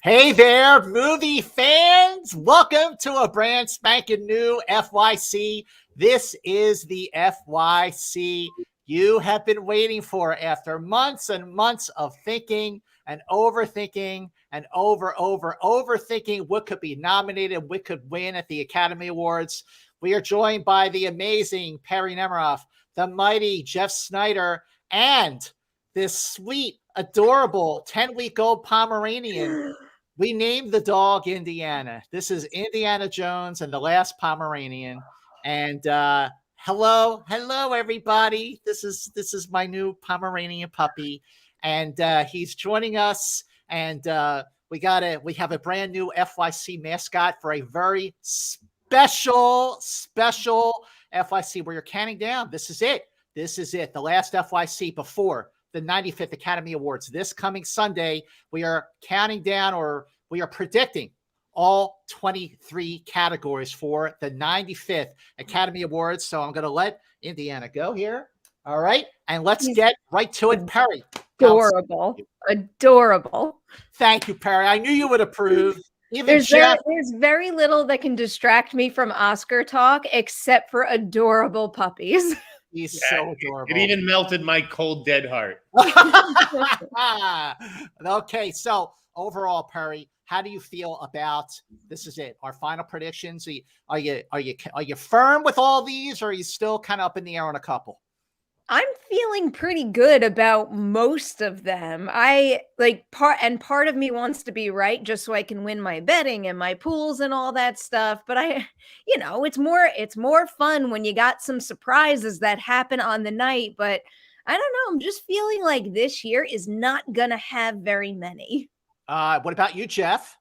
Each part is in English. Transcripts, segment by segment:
Hey there, movie fans! Welcome to a brand spanking new FYC. This is the FYC you have been waiting for after months and months of thinking and overthinking and overthinking what could be nominated, what could win at the Academy Awards. We are joined by the amazing Perri Nemiroff, the mighty Jeff Snyder, and this sweet, adorable 10-week-old Pomeranian. We named the dog Indiana. This is Indiana Jones and the Last Pomeranian. And hello, everybody. This is my new Pomeranian puppy, and he's joining us. And we have a brand new FYC mascot for a very special FYC where you're counting down. This is it. The last FYC before the 95th Academy Awards. This coming Sunday, we are counting down, or we are predicting all 23 categories for the 95th Academy Awards. So I'm going to let Indiana go here. All right. And let's get right to it. Perri. Adorable. Thank you, Perri. I knew you would approve. There's very little that can distract me from Oscar talk except for adorable puppies. He's so adorable. It even melted my cold, dead heart. Okay, so overall, Perri, how do you feel about this? Is it our final predictions? Are you firm with all these, or are you still kind of up in the air on a couple? I'm feeling pretty good about most of them. Part of me wants to be right just so I can win my betting and my pools and all that stuff. But it's more fun when you got some surprises that happen on the night. But I don't know. I'm just feeling like this year is not gonna have very many. What about you, Jeff?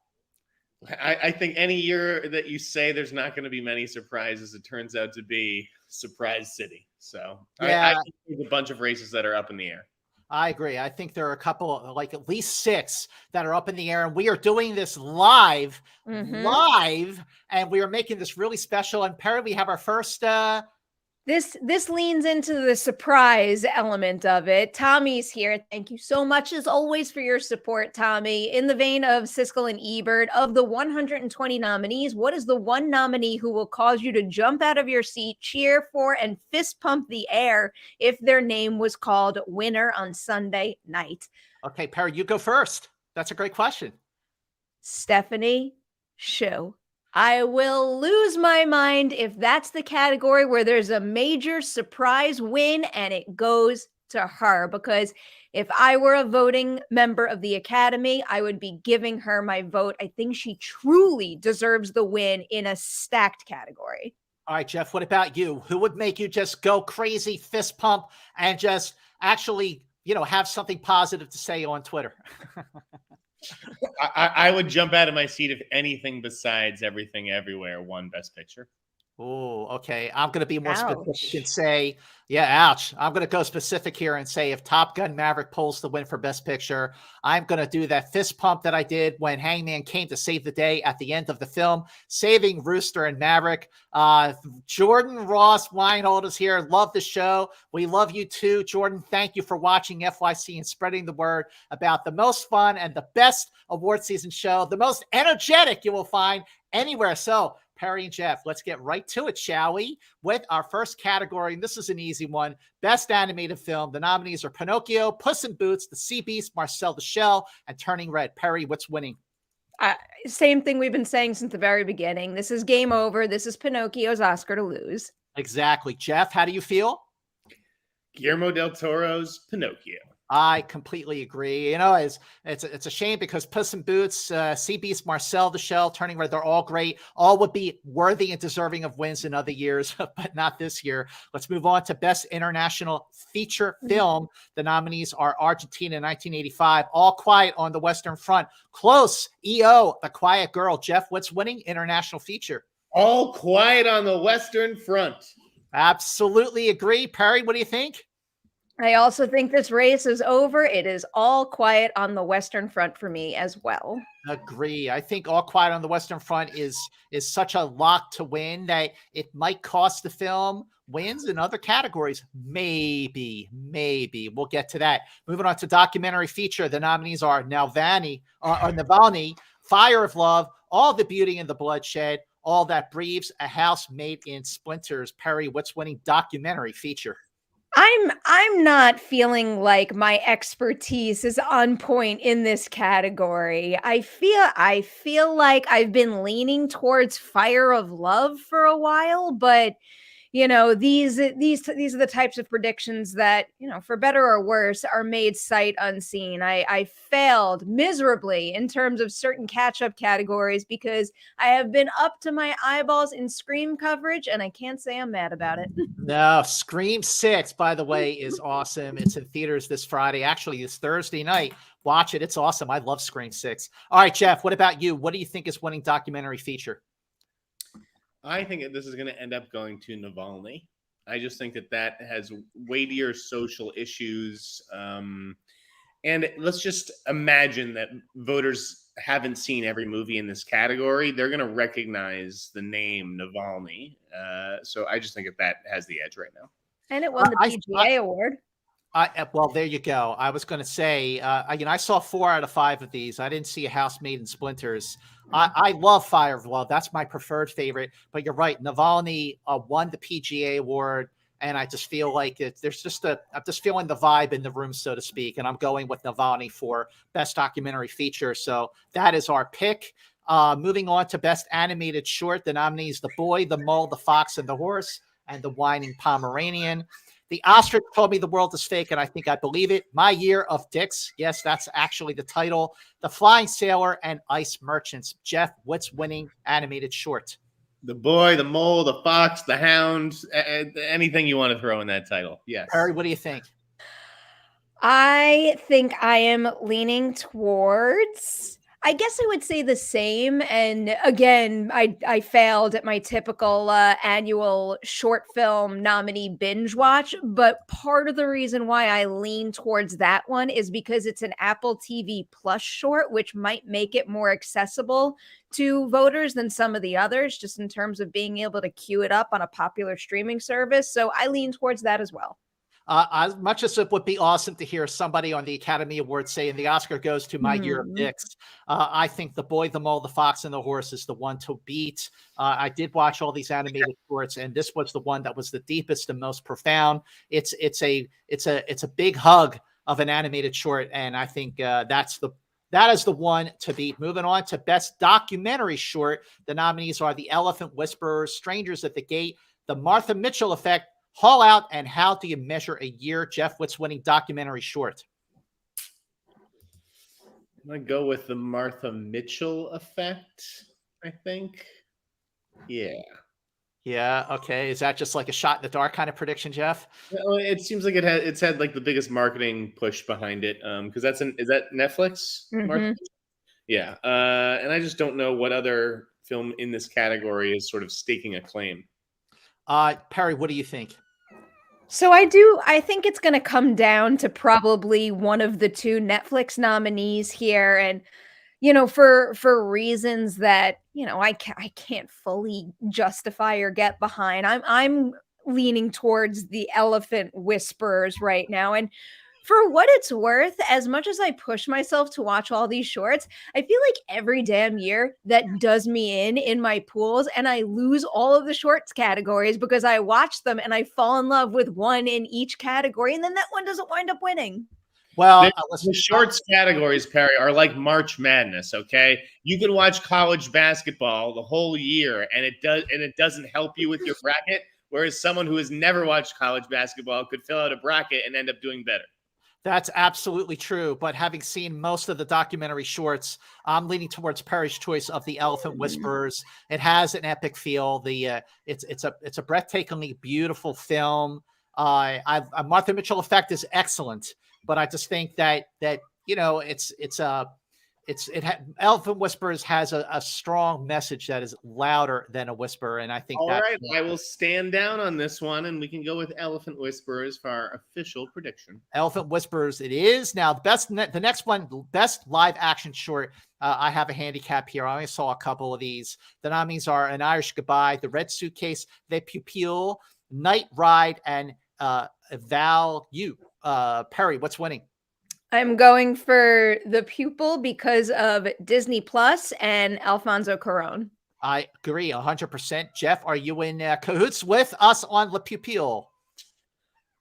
I think any year that you say there's not going to be many surprises, it turns out to be Surprise City. So yeah. I think there's a bunch of races that are up in the air. I agree. I think there are a couple, like at least 6 that are up in the air, and we are doing this live, and we are making this really special. And Perri, we have our first. This leans into the surprise element of it. Tommy's here. Thank you so much, as always, for your support, Tommy. In the vein of Siskel and Ebert, of the 120 nominees, what is the one nominee who will cause you to jump out of your seat, cheer for, and fist pump the air if their name was called winner on Sunday night? Okay, Perri, you go first. That's a great question. Stephanie Shu. I will lose my mind if that's the category where there's a major surprise win and it goes to her, because if I were a voting member of the Academy, I would be giving her my vote. I think she truly deserves the win in a stacked category. All right, Jeff, what about you? Who would make you just go crazy, fist pump, and just actually, have something positive to say on Twitter? I would jump out of my seat if anything besides Everything Everywhere won Best Picture. Oh, okay. I'm going to be more specific and say, ouch. I'm going to go specific here and say if Top Gun Maverick pulls the win for Best Picture, I'm going to do that fist pump that I did when Hangman came to save the day at the end of the film, saving Rooster and Maverick. Jordan Ross Weinhold is here. Love the show. We love you too, Jordan. Thank you for watching FYC and spreading the word about the most fun and the best award season show, the most energetic you will find anywhere. So, Perri and Jeff, let's get right to it, shall we? With our first category, and this is an easy one, Best Animated Film. The nominees are Pinocchio, Puss in Boots, The Sea Beast, Marcel the Shell, and Turning Red. Perri, what's winning? Same thing we've been saying since the very beginning. This is game over. This is Pinocchio's Oscar to lose. Exactly. Jeff, how do you feel? Guillermo del Toro's Pinocchio. I completely agree. It's a shame because Puss in Boots, Sea Beast, Marcel the Shell, Turning Red, they're all great. All would be worthy and deserving of wins in other years, but not this year. Let's move on to Best International Feature Film. The nominees are Argentina 1985, All Quiet on the Western Front, Close, EO, The Quiet Girl. Jeff, what's winning International Feature? All Quiet on the Western Front. Absolutely agree. Perri, what do you think? I also think this race is over. It is All Quiet on the Western Front for me as well. Agree. I think All Quiet on the Western Front is such a lock to win that it might cost the film wins in other categories. Maybe. We'll get to that. Moving on to documentary feature. The nominees are Navalny Fire of Love, All the Beauty and the Bloodshed, All That Breathes, A House Made in Splinters. Perri, what's winning documentary feature? I'm not feeling like my expertise is on point in this category. I feel like I've been leaning towards Fire of Love for a while, but these are the types of predictions that, for better or worse, are made sight unseen. I failed miserably in terms of certain catch-up categories because I have been up to my eyeballs in Scream coverage, and I can't say I'm mad about it. No, Scream 6, by the way, is awesome. It's in theaters this Friday. Actually, this Thursday night. Watch it. It's awesome. I love Scream 6. All right, Jeff, what about you? What do you think is winning documentary feature? I think this is going to end up going to Navalny. I just think that has weightier social issues. And let's just imagine that voters haven't seen every movie in this category. They're going to recognize the name Navalny. So I just think that has the edge right now. And it won the PGA award. Well, there you go. I was going to say, I saw 4 out of 5 of these. I didn't see A House Made in Splinters. I love Fire of Love. That's my preferred favorite. But you're right. Navalny won the PGA award. And I just feel like I'm just feeling the vibe in the room, so to speak. And I'm going with Navalny for Best Documentary Feature. So that is our pick. Moving on to Best Animated Short, the nominees: The Boy, the Mole, the Fox, and the Horse, and The Whining Pomeranian. The ostrich told me the world is fake, and I think I believe it. My Year of Dicks. Yes, that's actually the title. The Flying Sailor and Ice Merchants. Jeff, what's winning animated short? The Boy, the Mole, the Fox, the Hound, anything you want to throw in that title. Yes. Perri, what do you think? I think I am leaning towards, I guess I would say the same. And again, I failed at my typical annual short film nominee binge watch. But part of the reason why I lean towards that one is because it's an Apple TV Plus short, which might make it more accessible to voters than some of the others, just in terms of being able to queue it up on a popular streaming service. So I lean towards that as well. As much as it would be awesome to hear somebody on the Academy Awards saying the Oscar goes to My Year of Dicks, I think The Boy, the Mole, the Fox, and the Horse is the one to beat. I did watch all these animated shorts, and this was the one that was the deepest and most profound. It's a big hug of an animated short, and I think that is the one to beat. Moving on to Best Documentary Short, the nominees are The Elephant Whisperers, Strangers at the Gate, The Martha Mitchell Effect, Haul Out, and How Do You Measure a Year? Jeff, what's winning documentary short? I'm going to go with The Martha Mitchell Effect, I think. Yeah. Yeah, okay. Is that just like a shot in the dark kind of prediction, Jeff? Well, it seems like it's had like the biggest marketing push behind it. Because is that Netflix? Mm-hmm. Yeah. And I just don't know what other film in this category is sort of staking a claim. Perri, what do you think? So I think it's going to come down to probably one of the 2 Netflix nominees here. And, for reasons that, I can't fully justify or get behind. I'm leaning towards The Elephant Whisperers right now. And for what it's worth, as much as I push myself to watch all these shorts, I feel like every damn year that does me in my pools, and I lose all of the shorts categories because I watch them and I fall in love with one in each category, and then that one doesn't wind up winning. Well, the shorts categories, Perri, are like March Madness. Okay, you can watch college basketball the whole year, and it doesn't help you with your bracket. Whereas someone who has never watched college basketball could fill out a bracket and end up doing better. That's absolutely true. But having seen most of the documentary shorts, I'm leaning towards Perri's choice of The Elephant Whisperers. It has an epic feel. It's a breathtakingly beautiful film. Martha Mitchell Effect is excellent, but I just think that Elephant Whisperers has a strong message that is louder than a whisper, and I think all right. I will stand down on this one, and we can go with Elephant Whisperers for our official prediction. Elephant Whisperers, it is. Now, the next one, Best Live Action Short. I have a handicap here. I only saw a couple of these. The nominees are An Irish Goodbye, The Red Suitcase, The Pupil, Night Ride, and Val You. Perri, what's winning? I'm going for The Pupil because of Disney Plus and Alfonso Cuarón. I agree 100%. Jeff, are you in cahoots with us on Le Pupil?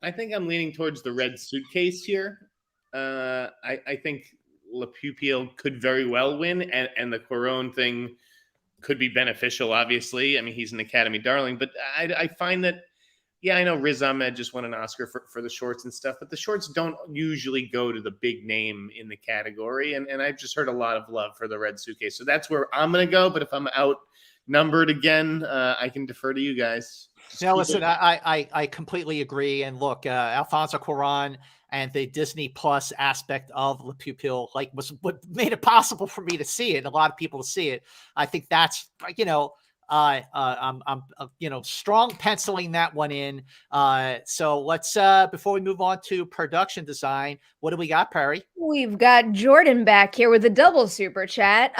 I think I'm leaning towards the red suitcase here. I think Le Pupil could very well win, and the Cuarón thing could be beneficial, obviously. I mean, he's an Academy darling, but I find that, yeah, I know Riz Ahmed just won an Oscar for the shorts and stuff, but the shorts don't usually go to the big name in the category. And I've just heard a lot of love for the red suitcase. So that's where I'm going to go. But if I'm outnumbered again, I can defer to you guys. Now, listen, I completely agree. And look, Alfonso Cuarón and the Disney Plus aspect of Le Pupil, like, was what made it possible for me to see it, and a lot of people to see it. I think that's, I'm strong penciling that one in. So let's before we move on to production design, what do we got, Perry? We've got Jordan back here with a double super chat.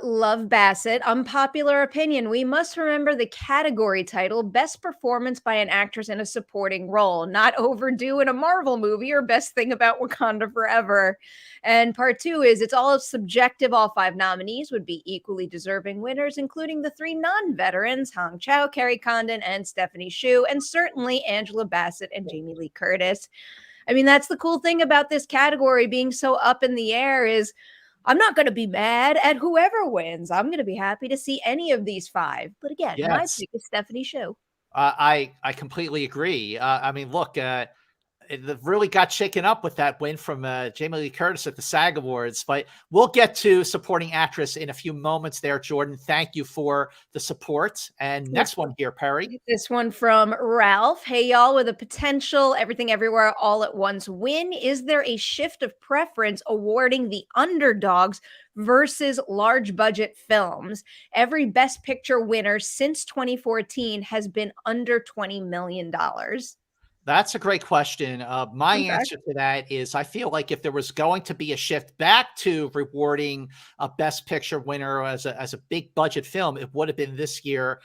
Love Bassett. Unpopular opinion. We must remember the category title, best performance by an actress in a supporting role, not overdue in a Marvel movie or best thing about Wakanda Forever. And part 2 is it's all subjective. All 5 nominees would be equally deserving winners, including the 3 non-veterans, Hong Chow, Kerry Condon, and Stephanie Hsu, and certainly Angela Bassett and Jamie Lee Curtis. I mean, that's the cool thing about this category being so up in the air is I'm not going to be mad at whoever wins. I'm going to be happy to see any of these 5. But again, my pick is Stephanie Hsu. I completely agree. I mean, look, it really got shaken up with that win from Jamie Lee Curtis at the SAG Awards. But we'll get to supporting actress in a few moments there, Jordan. Thank you for the support. And next one here, Perry. This one from Ralph. Hey, y'all, with a potential Everything Everywhere All at Once win, is there a shift of preference awarding the underdogs versus large budget films? Every Best Picture winner since 2014 has been under $20 million. That's a great question. My answer to that is I feel like if there was going to be a shift back to rewarding a Best Picture winner as a big budget film, it would have been this year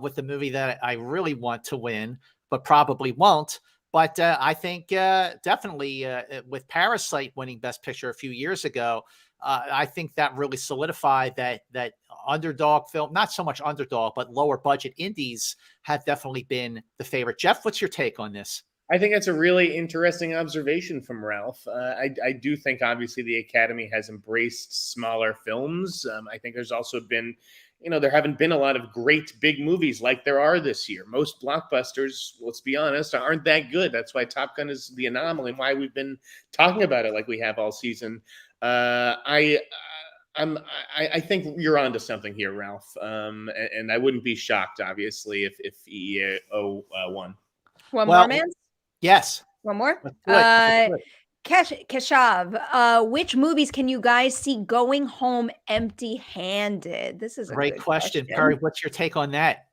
with the movie that I really want to win, but probably won't. But I think definitely with Parasite winning Best Picture a few years ago, I think that really solidified that underdog film, not so much underdog, but lower budget indies have definitely been the favorite. Jeff, what's your take on this? I think that's a really interesting observation from Ralph. I do think, obviously, the Academy has embraced smaller films. I think there's also been, there haven't been a lot of great big movies like there are this year. Most blockbusters, let's be honest, aren't that good. That's why Top Gun is the anomaly and why we've been talking about it like we have all season. I think you're onto something here, Ralph. And I wouldn't be shocked, obviously, if EEO won. One more, man? Yes. One more? Keshav, which movies can you guys see going home empty-handed? This is a great good question. Perry, what's your take on that?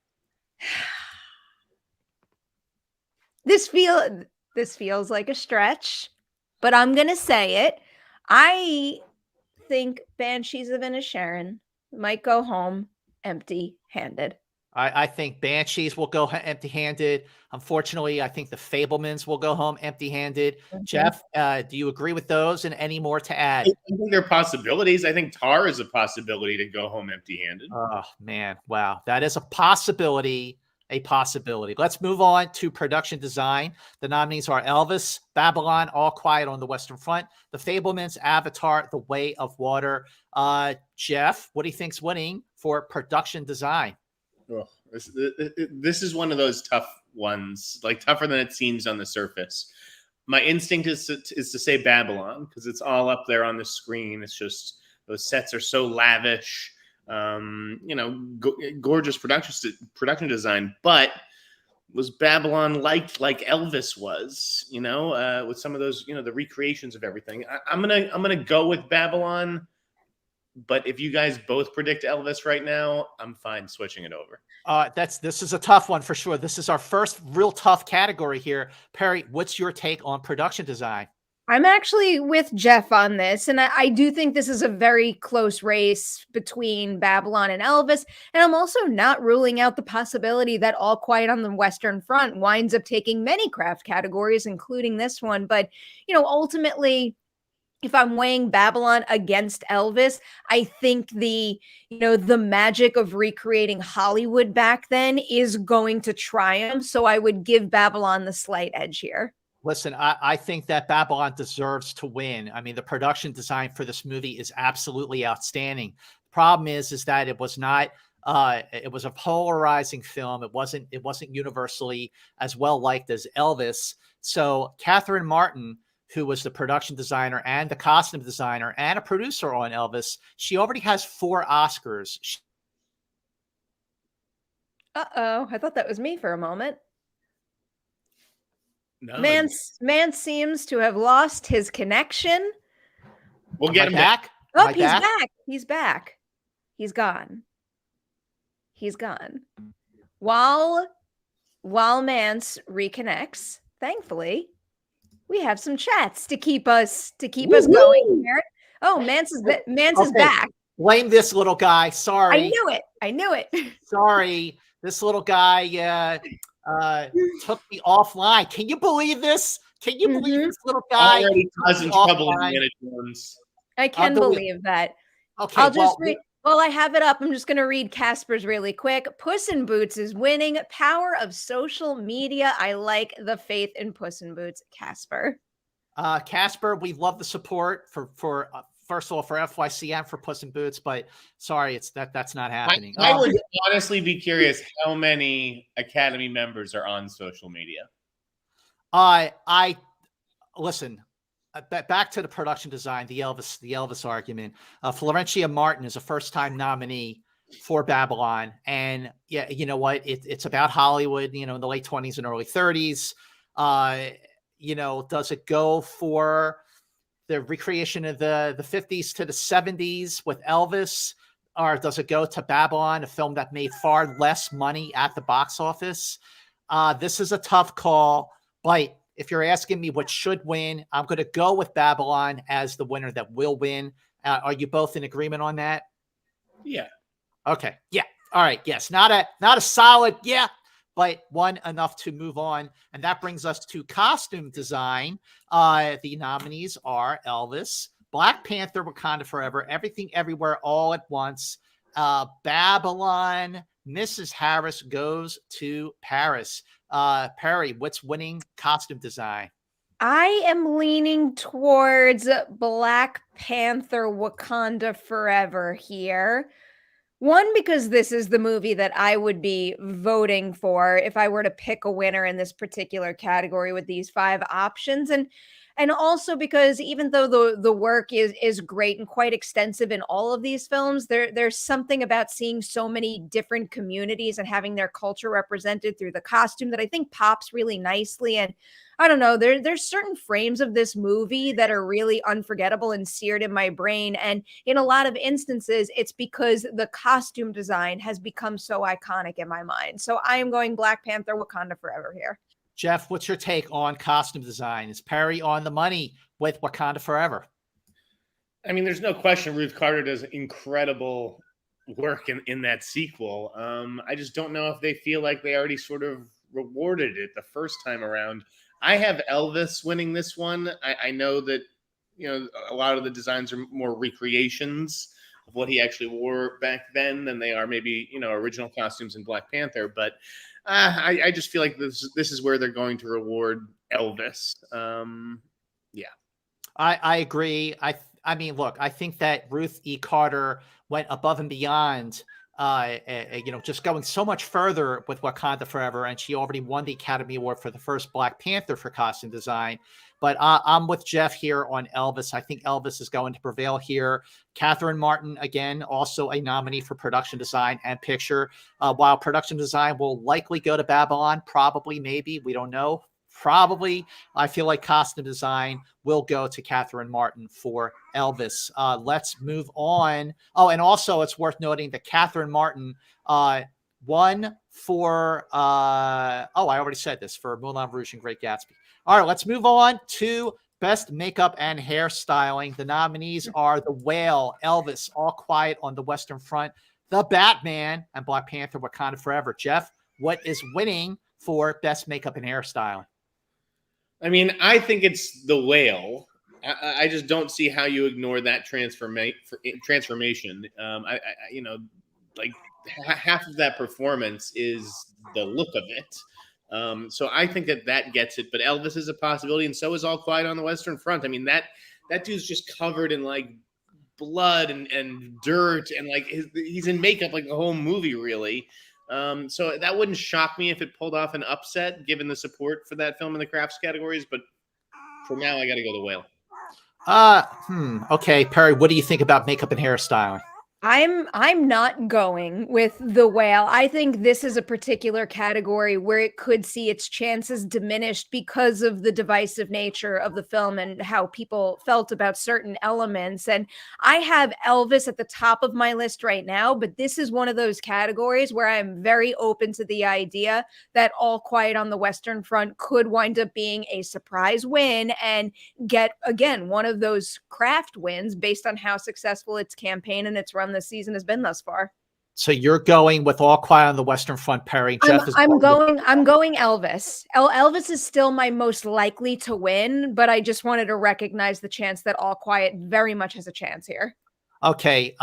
This feels like a stretch, but I'm gonna say it. I think Banshees of Inisherin might go home empty-handed. I think Banshees will go empty-handed. Unfortunately, I think The Fabelmans will go home empty-handed. Mm-hmm. Jeff, do you agree with those, and any more to add? I think there are possibilities. I think Tar is a possibility to go home empty-handed. Oh, man. Wow. That is a possibility. Let's move on to production design. The nominees are Elvis, Babylon, All Quiet on the Western Front, The Fabelmans, Avatar, The Way of Water. Jeff, what do you think's winning for production design? Oh, this is one of those tough ones, like tougher than it seems on the surface. My instinct is to say Babylon because it's all up there on the screen. It's just those sets are so lavish. Gorgeous production design, but was Babylon like Elvis was, with some of those, the recreations of everything. I'm gonna go with Babylon, but if you guys both predict Elvis right now, I'm fine switching it over. This is a tough one for sure. This is our first real tough category here. Perry, what's your take on production design? I'm actually with Jeff on this, and I do think this is a very close race between Babylon and Elvis, and I'm also not ruling out the possibility that All Quiet on the Western Front winds up taking many craft categories, including this one, but, ultimately, if I'm weighing Babylon against Elvis, I think the magic of recreating Hollywood back then is going to triumph. So I would give Babylon the slight edge here. Listen, I think that Babylon deserves to win. I mean, the production design for this movie is absolutely outstanding. Problem is that it was not. It was a polarizing film. It wasn't universally as well liked as Elvis. So Catherine Martin, who was the production designer and the costume designer and a producer on Elvis, she already has 4 Oscars. Uh-oh, I thought that was me for a moment. No, Man seems to have lost his connection. we'll get him back. Oh, he's back. He's back. He's gone. While Mance reconnects, thankfully, we have some chats to keep us going here. Oh, Mance is back. Blame this little guy. Sorry. I knew it. Sorry. This little guy took me offline. Can you believe this? Can you believe this little guy? Already causing trouble in Indiana Jones. I can believe that. Okay, I'll just read. Well, I have it up. I'm just going to read Casper's really quick. Puss in Boots is winning. Power of social media. I like the faith in Puss in Boots, Casper. Casper, we love the support for first of all for FYC and for Puss in Boots, but sorry, that's not happening. I would honestly be curious how many Academy members are on social media. I listen. Back to the production design, the Elvis argument. Florencia Martin is a first-time nominee for Babylon, and yeah, you know what? It's about Hollywood. In the late 20s and early 30s. Does it go for the recreation of the 50s to the 70s with Elvis, or does it go to Babylon, a film that made far less money at the box office? This is a tough call, but if you're asking me what should win, I'm going to go with Babylon as the winner that will win. Are you both in agreement on that? Yeah. Okay. Yeah. All right. Yes. Not a solid yeah, but one enough to move on. And that brings us to costume design. The nominees are Elvis, Black Panther, Wakanda Forever, Everything Everywhere All at Once, Babylon, Mrs. Harris Goes to Paris. Perri, what's winning costume design? I am leaning towards Black Panther Wakanda Forever here. One, because this is the movie that I would be voting for if I were to pick a winner in this particular category with these 5 options. And also because even though the work is great and quite extensive in all of these films, there's something about seeing so many different communities and having their culture represented through the costume that I think pops really nicely. And I don't know, there's certain frames of this movie that are really unforgettable and seared in my brain. And in a lot of instances, it's because the costume design has become so iconic in my mind. So I am going Black Panther Wakanda Forever here. Jeff, what's your take on costume design? Is Perri on the money with Wakanda Forever? I mean, there's no question Ruth Carter does incredible work in that sequel. I just don't know if they feel like they already sort of rewarded it the first time around. I have Elvis winning this one. I know that, a lot of the designs are more recreations of what he actually wore back then than they are maybe, original costumes in Black Panther. But I just feel like this is where they're going to reward Elvis. Yeah. I agree. I mean, look, I think that Ruth E. Carter went above and beyond, just going so much further with Wakanda Forever, and she already won the Academy Award for the first Black Panther for costume design. But I'm with Jeff here on Elvis. I think Elvis is going to prevail here. Catherine Martin, again, also a nominee for production design and picture. While production design will likely go to Babylon, probably, maybe, we don't know. Probably, I feel like costume design will go to Catherine Martin for Elvis. Let's move on. Oh, and also it's worth noting that Catherine Martin won for, I already said this, for Moulin Rouge and Great Gatsby. All right, let's move on to Best Makeup and Hairstyling. The nominees are The Whale, Elvis, All Quiet on the Western Front, The Batman, and Black Panther Wakanda Forever. Jeff, what is winning for Best Makeup and Hairstyling? I mean, I think it's The Whale. I just don't see how you ignore that transformation. You know, like half of that performance is the look of it. So I think that gets it. But Elvis is a possibility, and so is All Quiet on the Western Front. I mean, that dude's just covered in like blood and dirt, and like he's in makeup like the whole movie, really. So that wouldn't shock me if it pulled off an upset, given the support for that film in the crafts categories. But for now, I got to go The Whale. Okay, Perry, what do you think about makeup and hairstyling? I'm not going with The Whale. I think this is a particular category where it could see its chances diminished because of the divisive nature of the film and how people felt about certain elements. And I have Elvis at the top of my list right now, but this is one of those categories where I'm very open to the idea that All Quiet on the Western Front could wind up being a surprise win and get, again, one of those craft wins based on how successful its campaign and its run this season has been thus far. So you're going with All Quiet on the Western Front, Perry. Jeff is I'm going Elvis. Elvis is still my most likely to win, but I just wanted to recognize the chance that All Quiet very much has a chance here. Okay,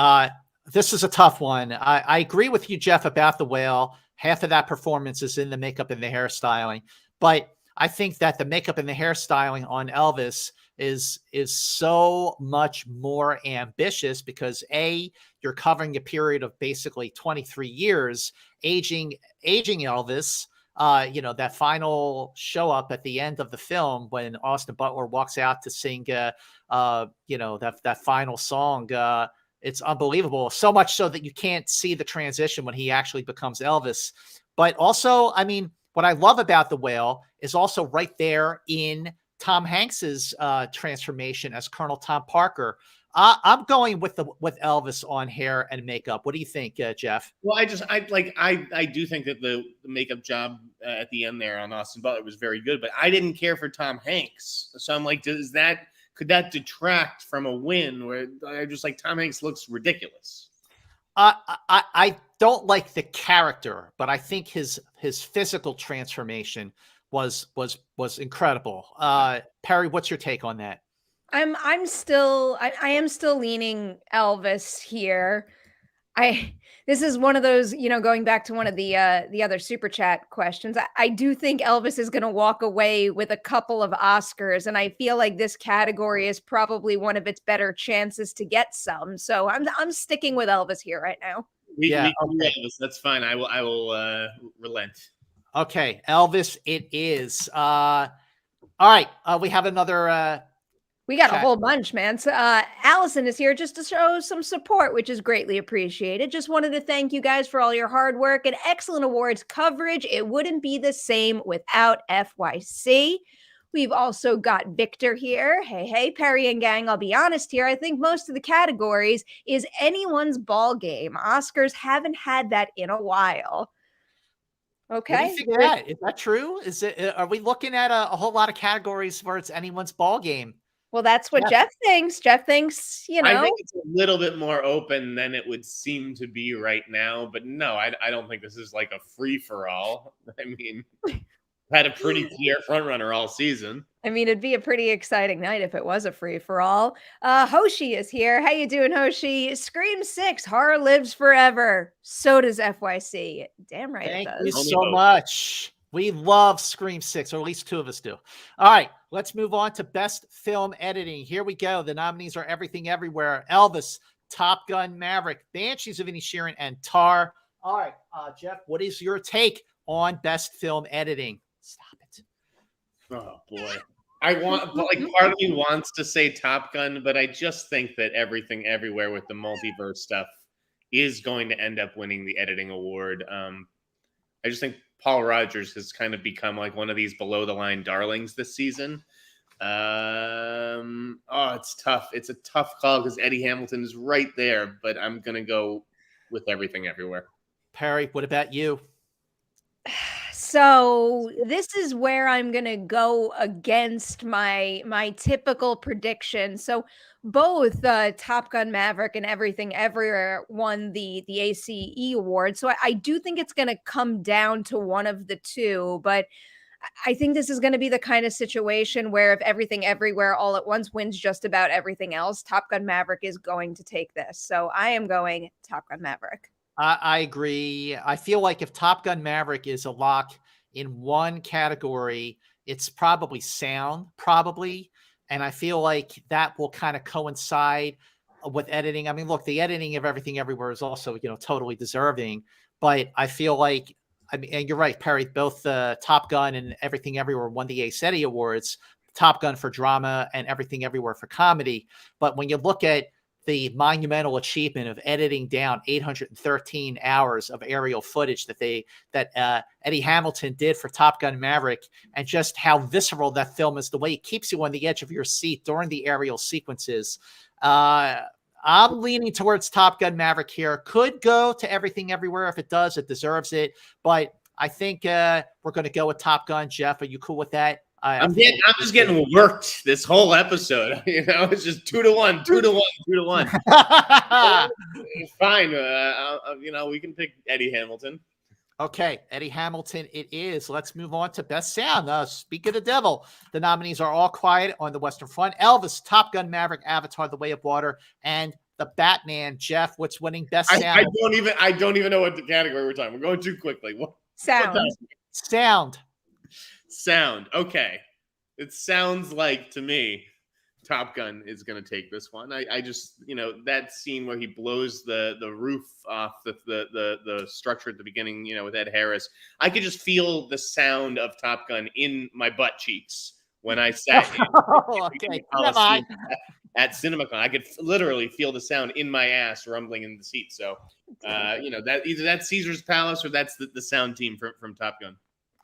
this is a tough one. I agree with you, Jeff, about The Whale. Half of that performance is in the makeup and the hairstyling, but I think that the makeup and the hairstyling on Elvis is so much more ambitious because you're covering a period of basically 23 years aging Elvis. That final show up at the end of the film when Austin Butler walks out to sing that final song. It's unbelievable, so much so that you can't see the transition when he actually becomes Elvis. But also, I mean, what I love about The Whale is also right there in Tom Hanks's transformation as Colonel Tom Parker. I'm going with Elvis on hair and makeup. What do you think, Jeff? Well, I do think that the makeup job at the end there on Austin Butler was very good, but I didn't care for Tom Hanks. So I'm like, could that detract from a win where I just like Tom Hanks looks ridiculous? I don't like the character, but I think his physical transformation was incredible. Perry, what's your take on that? I am still leaning Elvis here. This is one of those, going back to one of the other super chat questions. I do think Elvis is going to walk away with a couple of Oscars, and I feel like this category is probably one of its better chances to get some. So I'm sticking with Elvis here right now. Okay. Elvis, that's fine. I will relent. Okay, Elvis, it is. All right, we have another. We got a whole bunch, man. So, Allison is here just to show some support, which is greatly appreciated. Just wanted to thank you guys for all your hard work and excellent awards coverage. It wouldn't be the same without FYC. We've also got Victor here. Hey, Perry and gang. I'll be honest here. I think most of the categories is anyone's ball game. Oscars haven't had that in a while. Okay. What do you think of that? Is that true? Are we looking at a whole lot of categories where it's anyone's ball game? Well, that's what Jeff thinks. Jeff thinks, I think it's a little bit more open than it would seem to be right now. But no, I don't think this is like a free-for-all. I mean, had a pretty clear front runner all season. I mean, it'd be a pretty exciting night if it was a free-for-all. Hoshi is here. How you doing, Hoshi? Scream 6, horror lives forever. So does FYC. Damn right it does. Thank you so much. We love Scream 6, or at least two of us do. All right, let's move on to Best Film Editing. Here we go. The nominees are Everything Everywhere, Elvis, Top Gun Maverick, Banshees of Inisherin, and Tar. All right, Jeff, what is your take on Best Film Editing? Stop it. Oh, boy. Part of me wants to say Top Gun, but I just think that Everything Everywhere with the multiverse stuff is going to end up winning the editing award. I just think Paul Rogers has kind of become like one of these below the line darlings this season. It's tough. It's a tough call because Eddie Hamilton is right there, but I'm going to go with Everything Everywhere. Perry, what about you? So this is where I'm going to go against my typical prediction. So both Top Gun Maverick and Everything Everywhere won the ACE award. So I do think it's going to come down to one of the two, but I think this is going to be the kind of situation where if Everything Everywhere All at Once wins just about everything else, Top Gun Maverick is going to take this. So I am going Top Gun Maverick. I agree. I feel like if Top Gun Maverick is a lock in one category, it's probably sound, probably. And I feel like that will kind of coincide with editing. I mean, look, the editing of Everything Everywhere is also, totally deserving. But I feel like, I mean, and you're right, Perry, both Top Gun and Everything Everywhere won the ACETI Awards, Top Gun for drama and Everything Everywhere for comedy. But when you look at the monumental achievement of editing down 813 hours of aerial footage that Eddie Hamilton did for Top Gun Maverick, and just how visceral that film is, the way it keeps you on the edge of your seat during the aerial sequences. I'm leaning towards Top Gun Maverick here. Could go to Everything Everywhere. If it does, it deserves it. But I think we're going to go with Top Gun. Jeff, are you cool with that? I'm just getting worked this whole episode. It's just 2-1, 2-1, 2-1. Fine. We can pick Eddie Hamilton. Okay, Eddie Hamilton it is. Let's move on to Best Sound. Speak of the devil. The nominees are All Quiet on the Western Front, Elvis, Top Gun Maverick, Avatar, The Way of Water, and The Batman. Jeff, what's winning Best Sound? I don't even know what the category we're talking. We're going too quickly. Sound. Sound. Okay. It sounds like to me Top Gun is going to take this one. I just, that scene where he blows the roof off the structure at the beginning, with Ed Harris, I could just feel the sound of Top Gun in my butt cheeks when I sat at CinemaCon. I could literally feel the sound in my ass rumbling in the seat. So, that either that's Caesar's Palace or that's the sound team from Top Gun.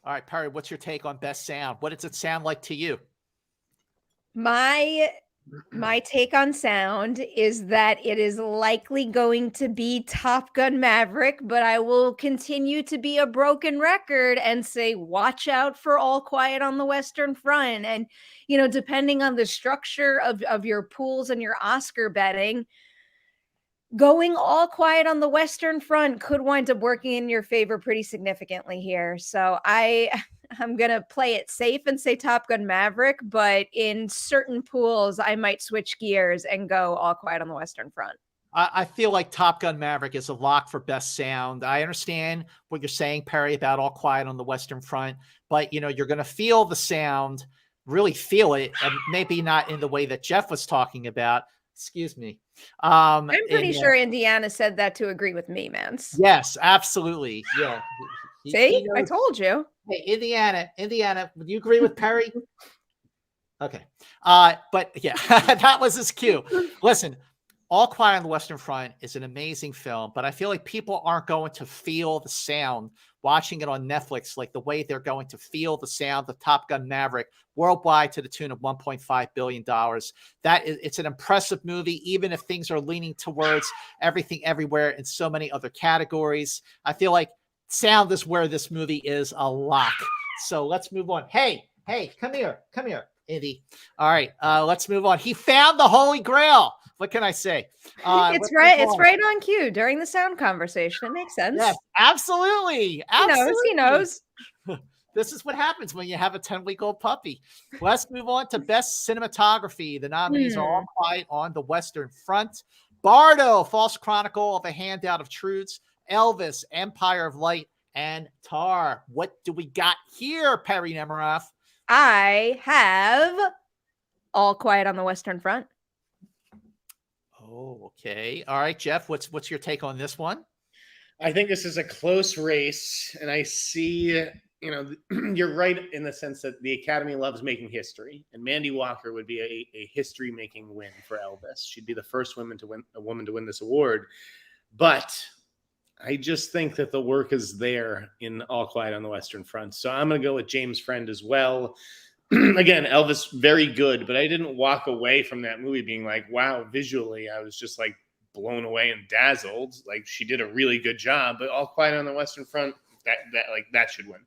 All right, Perry, what's your take on Best Sound? What does it sound like to you? My take on sound is that it is likely going to be Top Gun Maverick, but I will continue to be a broken record and say, watch out for All Quiet on the Western Front. And, depending on the structure of your pools and your Oscar betting, going All Quiet on the Western Front could wind up working in your favor pretty significantly here. So I'm going to play it safe and say Top Gun Maverick, but in certain pools, I might switch gears and go All Quiet on the Western Front. I feel like Top Gun Maverick is a lock for Best Sound. I understand what you're saying, Perry, about All Quiet on the Western Front, but, you're going to feel the sound, really feel it, and maybe not in the way that Jeff was talking about. Excuse me. I'm pretty sure Indiana said that to agree with me, Mance. Yes, absolutely. Yeah. See, I told you. Hey, Indiana, would you agree with Perry? Okay. But yeah, that was his cue. Listen, All Quiet on the Western Front is an amazing film, but I feel like people aren't going to feel the sound watching it on Netflix like the way they're going to feel the sound of Top Gun Maverick worldwide to the tune of $1.5 billion. It's an impressive movie, even if things are leaning towards Everything Everywhere in so many other categories. I feel like sound is where this movie is a lock. So let's move on. Hey, come here, Indy. All right, let's move on. He found the Holy Grail. What can I say? It's right. It's right on cue during the sound conversation. It makes sense. Yes, absolutely. He knows. This is what happens when you have a 10-week-old puppy. Let's move on to Best Cinematography. The nominees are All Quiet on the Western Front, Bardo, False Chronicle of a Handout of Truths, Elvis, Empire of Light, and Tar. What do we got here, Perri Nemiroff? I have All Quiet on the Western Front. Oh, okay. All right, Jeff, what's your take on this one? I think this is a close race, and I see, you're right in the sense that the Academy loves making history, and Mandy Walker would be a history-making win for Elvis. She'd be the first woman to win this award, but I just think that the work is there in All Quiet on the Western Front. So I'm going to go with James Friend as well. Again, Elvis, very good, but I didn't walk away from that movie being like, wow, visually, I was just like blown away and dazzled. Like, she did a really good job, but All Quiet on the Western Front, that should win.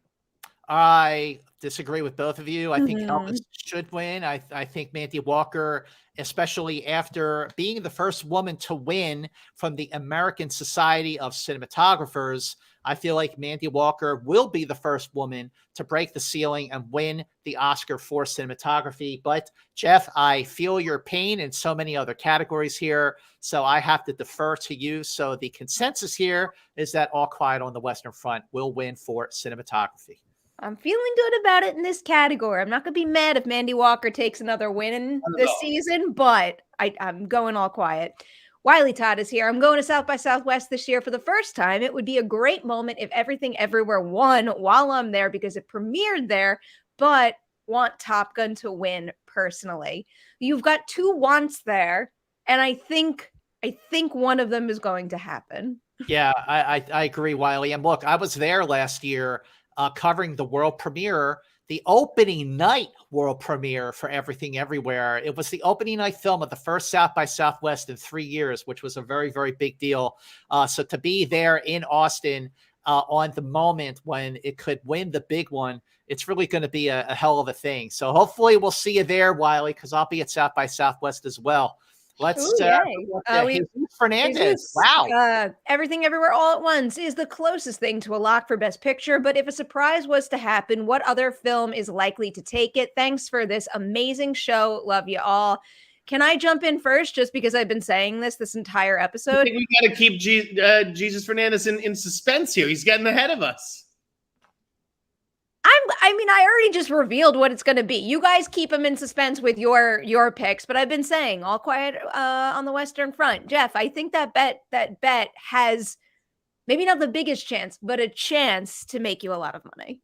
I disagree with both of you. I think Elvis Mhm. should win. I think Mandy Walker, especially after being the first woman to win from the American Society of Cinematographers, I feel like Mandy Walker will be the first woman to break the ceiling and win the Oscar for cinematography. But Jeff, I feel your pain in so many other categories here, so I have to defer to you. So the consensus here is that All Quiet on the Western Front will win for cinematography. I'm feeling good about it in this category. I'm not gonna be mad if Mandy Walker takes another win Not at this all. season, but I'm going All Quiet. Wiley Todd is here. I'm going to South by Southwest this year for the first time. It would be a great moment if Everything Everywhere won while I'm there because it premiered there, but want Top Gun to win personally. You've got two wants there, and I think one of them is going to happen. Yeah, I agree, Wiley. And look, I was there last year covering the world premiere, the opening night world premiere for Everything Everywhere. It was the opening night film of the first South by Southwest in 3 years, which was a very, very big deal. So to be there in Austin on the moment when it could win the big one, it's really going to be a hell of a thing. So hopefully we'll see you there, Wiley, because I'll be at South by Southwest as well. Let's Ooh, yay. move on to We Jesus Fernandez. Jesus, Wow. Everything Everywhere All at Once is the closest thing to a lock for Best Picture, but if a surprise was to happen, what other film is likely to take it? Thanks for this amazing show. Love you all. Can I jump in first just because I've been saying this entire I episode? think we got to keep Jesus Fernandez in suspense here. He's getting ahead of us. I already just revealed what it's going to be. You guys keep them in suspense with your picks, but I've been saying All Quiet on the Western Front. Jeff, I think that bet has maybe not the biggest chance, but a chance to make you a lot of money.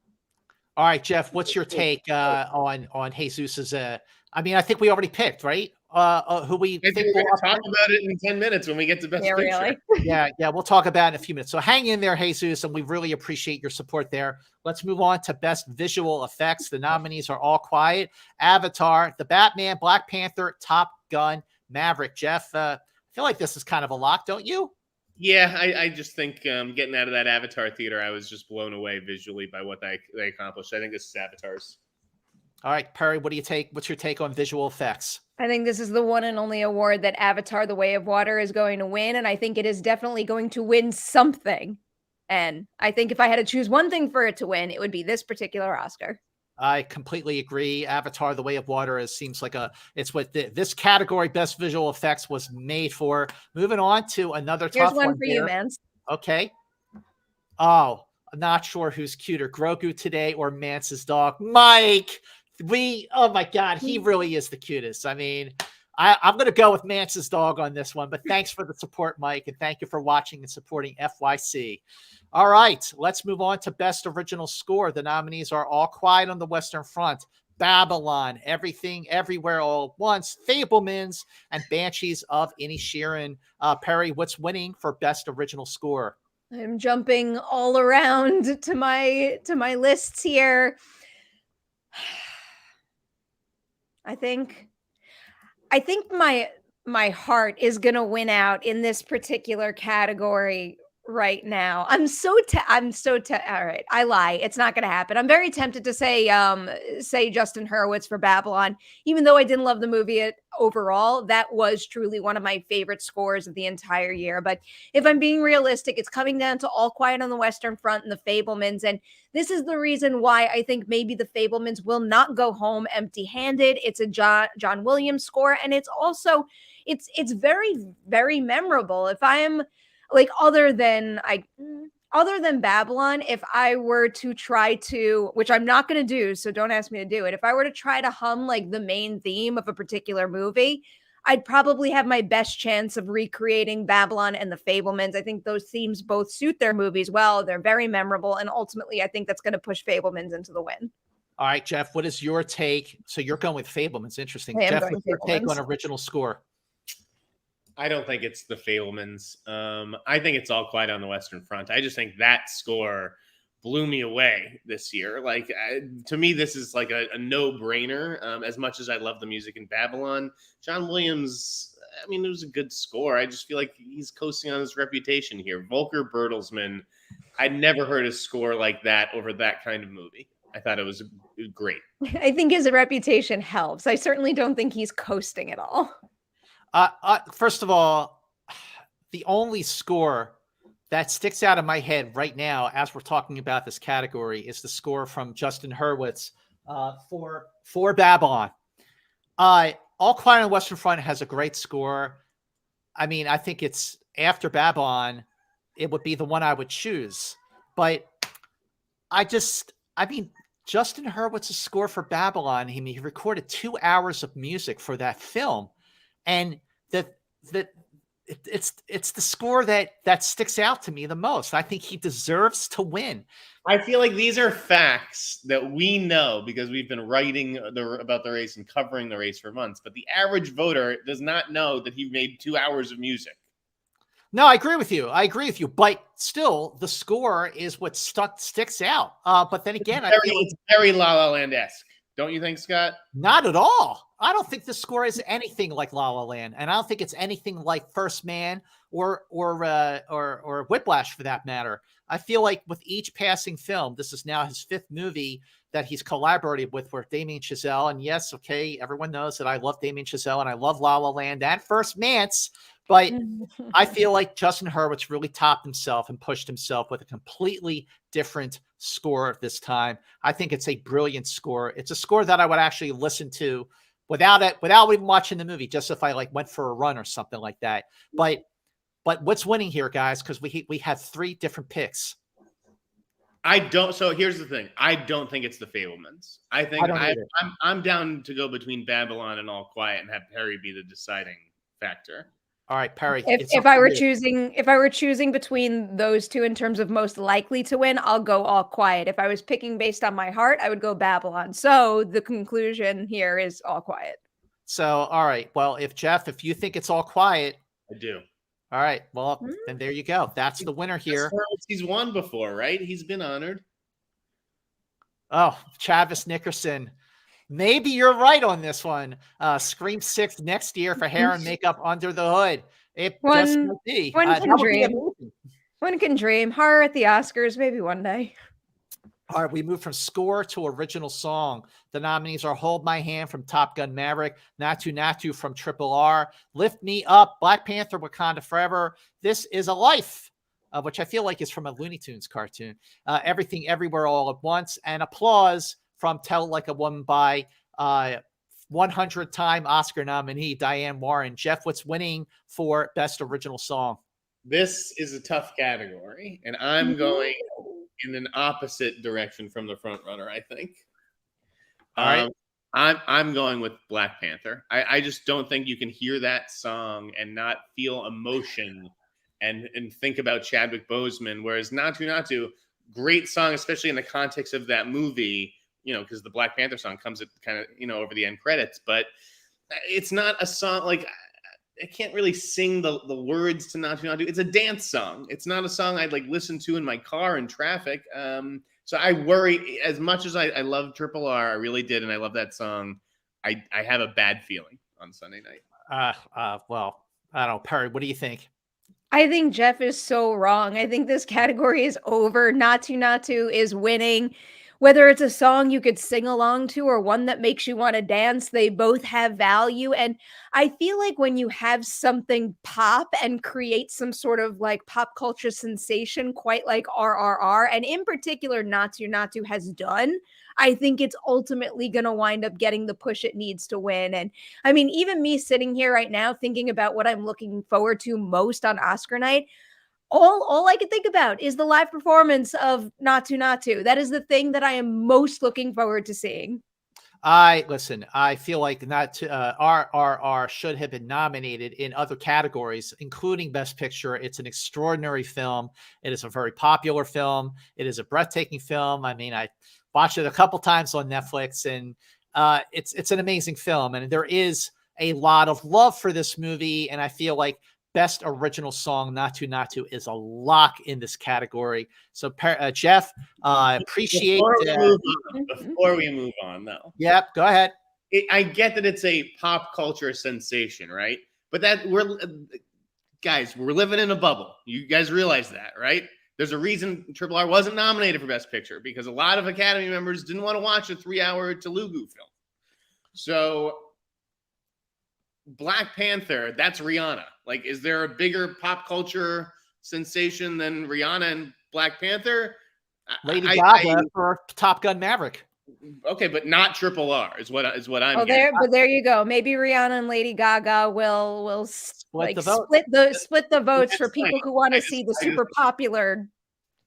All right, Jeff, what's your take on Jesus's? I mean, I think we already picked, right? Who we I think think we're will going to talk about it in 10 minutes when we get to Best Yeah, Picture. really. yeah, we'll talk about it in a few minutes. So hang in there, Jesus, and we really appreciate your support there. Let's move on to Best Visual Effects. The nominees are All Quiet, Avatar, The Batman, Black Panther, Top Gun, Maverick. Jeff, I feel like this is kind of a lock, don't you? Yeah, I just think getting out of that Avatar theater, I was just blown away visually by what they accomplished. I think this is Avatar's. All right, Perry, what do you take? What's your take on visual effects? I think this is the one and only award that Avatar: The Way of Water is going to win, and I think it is definitely going to win something. And I think if I had to choose one thing for it to win, it would be this particular Oscar. I completely agree. Avatar: The Way of Water seems like it's what this category, Best Visual Effects, was made for. Moving on to another Here's tough one one for you, here. Mans. Okay. Oh, I'm not sure who's cuter, Grogu today or Mance's dog, Mike. Oh my God, he really is the cutest. I mean, I'm going to go with Mance's dog on this one, but thanks for the support, Mike, and thank you for watching and supporting FYC. All right, let's move on to Best Original Score. The nominees are All Quiet on the Western Front, Babylon, Everything Everywhere All at Once, Fablemans, and Banshees of Inisherin. Perry, what's winning for Best Original Score? I'm jumping all around to my lists here. I think my heart is going to win out in this particular category right now. All right, I lie. It's not going to happen. I'm very tempted to say Justin Hurwitz for Babylon, even though I didn't love the movie overall. That was truly one of my favorite scores of the entire year. But if I'm being realistic, it's coming down to All Quiet on the Western Front and The Fablemans, and this is the reason why I think maybe The Fablemans will not go home empty-handed. It's a John Williams score, and it's also it's very, very memorable. If I'm like other than Babylon, if I were to try to, which I'm not going to do, so don't ask me to do it. If I were to try to hum like the main theme of a particular movie, I'd probably have my best chance of recreating Babylon and The Fablemans. I think those themes both suit their movies well. They're very memorable, and ultimately, I think that's going to push Fablemans into the win. All right, Jeff, what is your take? So you're going with Fablemans. Interesting. I am Jeff, going what's your take Fablemans. on original score? I don't think it's the Fablemans. I think it's All Quiet on the Western Front. I just think that score blew me away this year. Like, to me, this is like a no-brainer. As much as I love the music in Babylon, John Williams, I mean, it was a good score. I just feel like he's coasting on his reputation here. Volker Bertelsmann, I'd never heard a score like that over that kind of movie. I thought it was great. I think his reputation helps. I certainly don't think he's coasting at all. First of all, the only score that sticks out in my head right now as we're talking about this category is the score from Justin Hurwitz for Babylon. All Quiet on the Western Front has a great score. I mean, I think it's after Babylon, it would be the one I would choose. But Justin Hurwitz's score for Babylon, he recorded 2 hours of music for that film. And it's the score that sticks out to me the most. I think he deserves to win. I feel like these are facts that we know because we've been writing about the race and covering the race for months. But the average voter does not know that he made 2 hours of music. No, I agree with you. But still, the score is what sticks out. But then again, it's very La La Land-esque. Don't you think, Scott? Not at all. I don't think the score is anything like La La Land, and I don't think it's anything like First Man or Whiplash for that matter. I feel like with each passing film, this is now his 5th movie that he's collaborated with Damien Chazelle. And yes, okay, everyone knows that I love Damien Chazelle and I love La La Land and First Man's, but I feel like Justin Hurwitz really topped himself and pushed himself with a completely different score this time. I think it's a brilliant score. It's a score that I would actually listen to without even watching the movie, just if I went for a run or something like that. But what's winning here, guys? Because we have 3 different picks. So here's the thing. I don't think it's The Fabelmans. I'm down to go between Babylon and All Quiet and have Perri be the deciding factor. All right, Perri. If I were choosing between those two in terms of most likely to win, I'll go All Quiet. If I was picking based on my heart, I would go Babylon. So the conclusion here is All Quiet. So, all right. Well, if you think it's All Quiet, I do. All right. Well, then there you go. That's the winner here. He's won before, right? He's been honored. Oh, Travis Nickerson. Maybe you're right on this one. Scream 6 next year for Hair and Makeup Under the Hood. It just might be. One can dream. One can dream. Horror at the Oscars, maybe one day. All right, we move from score to original song. The nominees are Hold My Hand from Top Gun Maverick, Natu Natu from Triple R, Lift Me Up, Black Panther, Wakanda Forever, This Is a Life, which I feel like is from a Looney Tunes cartoon, Everything Everywhere All at Once, and Applause from Tell Like a Woman by 100-time Oscar nominee Diane Warren. Jeff, what's winning for Best Original Song? This is a tough category, and I'm going in an opposite direction from the front runner, I think. All right. I'm going with Black Panther. I just don't think you can hear that song and not feel emotion and think about Chadwick Boseman, whereas Natu Natu, great song, especially in the context of that movie, because the Black Panther song comes at kind of, over the end credits, but it's not a song I can't really sing the words to Natu Natu. It's a dance song. It's not a song I'd listen to in my car in traffic. So I worry, as much as I love Triple R, I really did, and I love that song. I have a bad feeling on Sunday night. Well, I don't know. Perri, what do you think? I think Jeff is so wrong. I think this category is over. Natu Natu is winning. Whether it's a song you could sing along to or one that makes you want to dance, they both have value. And I feel like when you have something pop and create some sort of pop culture sensation, quite like RRR, and in particular Natu Natu has done, I think it's ultimately going to wind up getting the push it needs to win. And I mean, even me sitting here right now thinking about what I'm looking forward to most on Oscar night, all I can think about is the live performance of Natu Natu. That is the thing that I am most looking forward to seeing. I feel like RRR should have been nominated in other categories, including Best Picture. It's an extraordinary film. It is a very popular film. It is a breathtaking film. I mean, I watched it a couple times on Netflix, and it's an amazing film. And there is a lot of love for this movie, and I feel like Best Original Song, Natu Natu, is a lock in this category. So, Jeff, appreciate Before we move on, though. Yep, go ahead. I get that it's a pop culture sensation, right? But we're living in a bubble. You guys realize that, right? There's a reason Triple R wasn't nominated for Best Picture, because a lot of Academy members didn't want to watch a 3-hour Telugu film. So Black Panther, that's Rihanna. Like, is there a bigger pop culture sensation than Rihanna and Black Panther? Lady Gaga for Top Gun Maverick. Okay, but not Triple R is what I'm Oh, hearing. but there you go. Maybe Rihanna and Lady Gaga will Split the votes for people who want to see the super popular.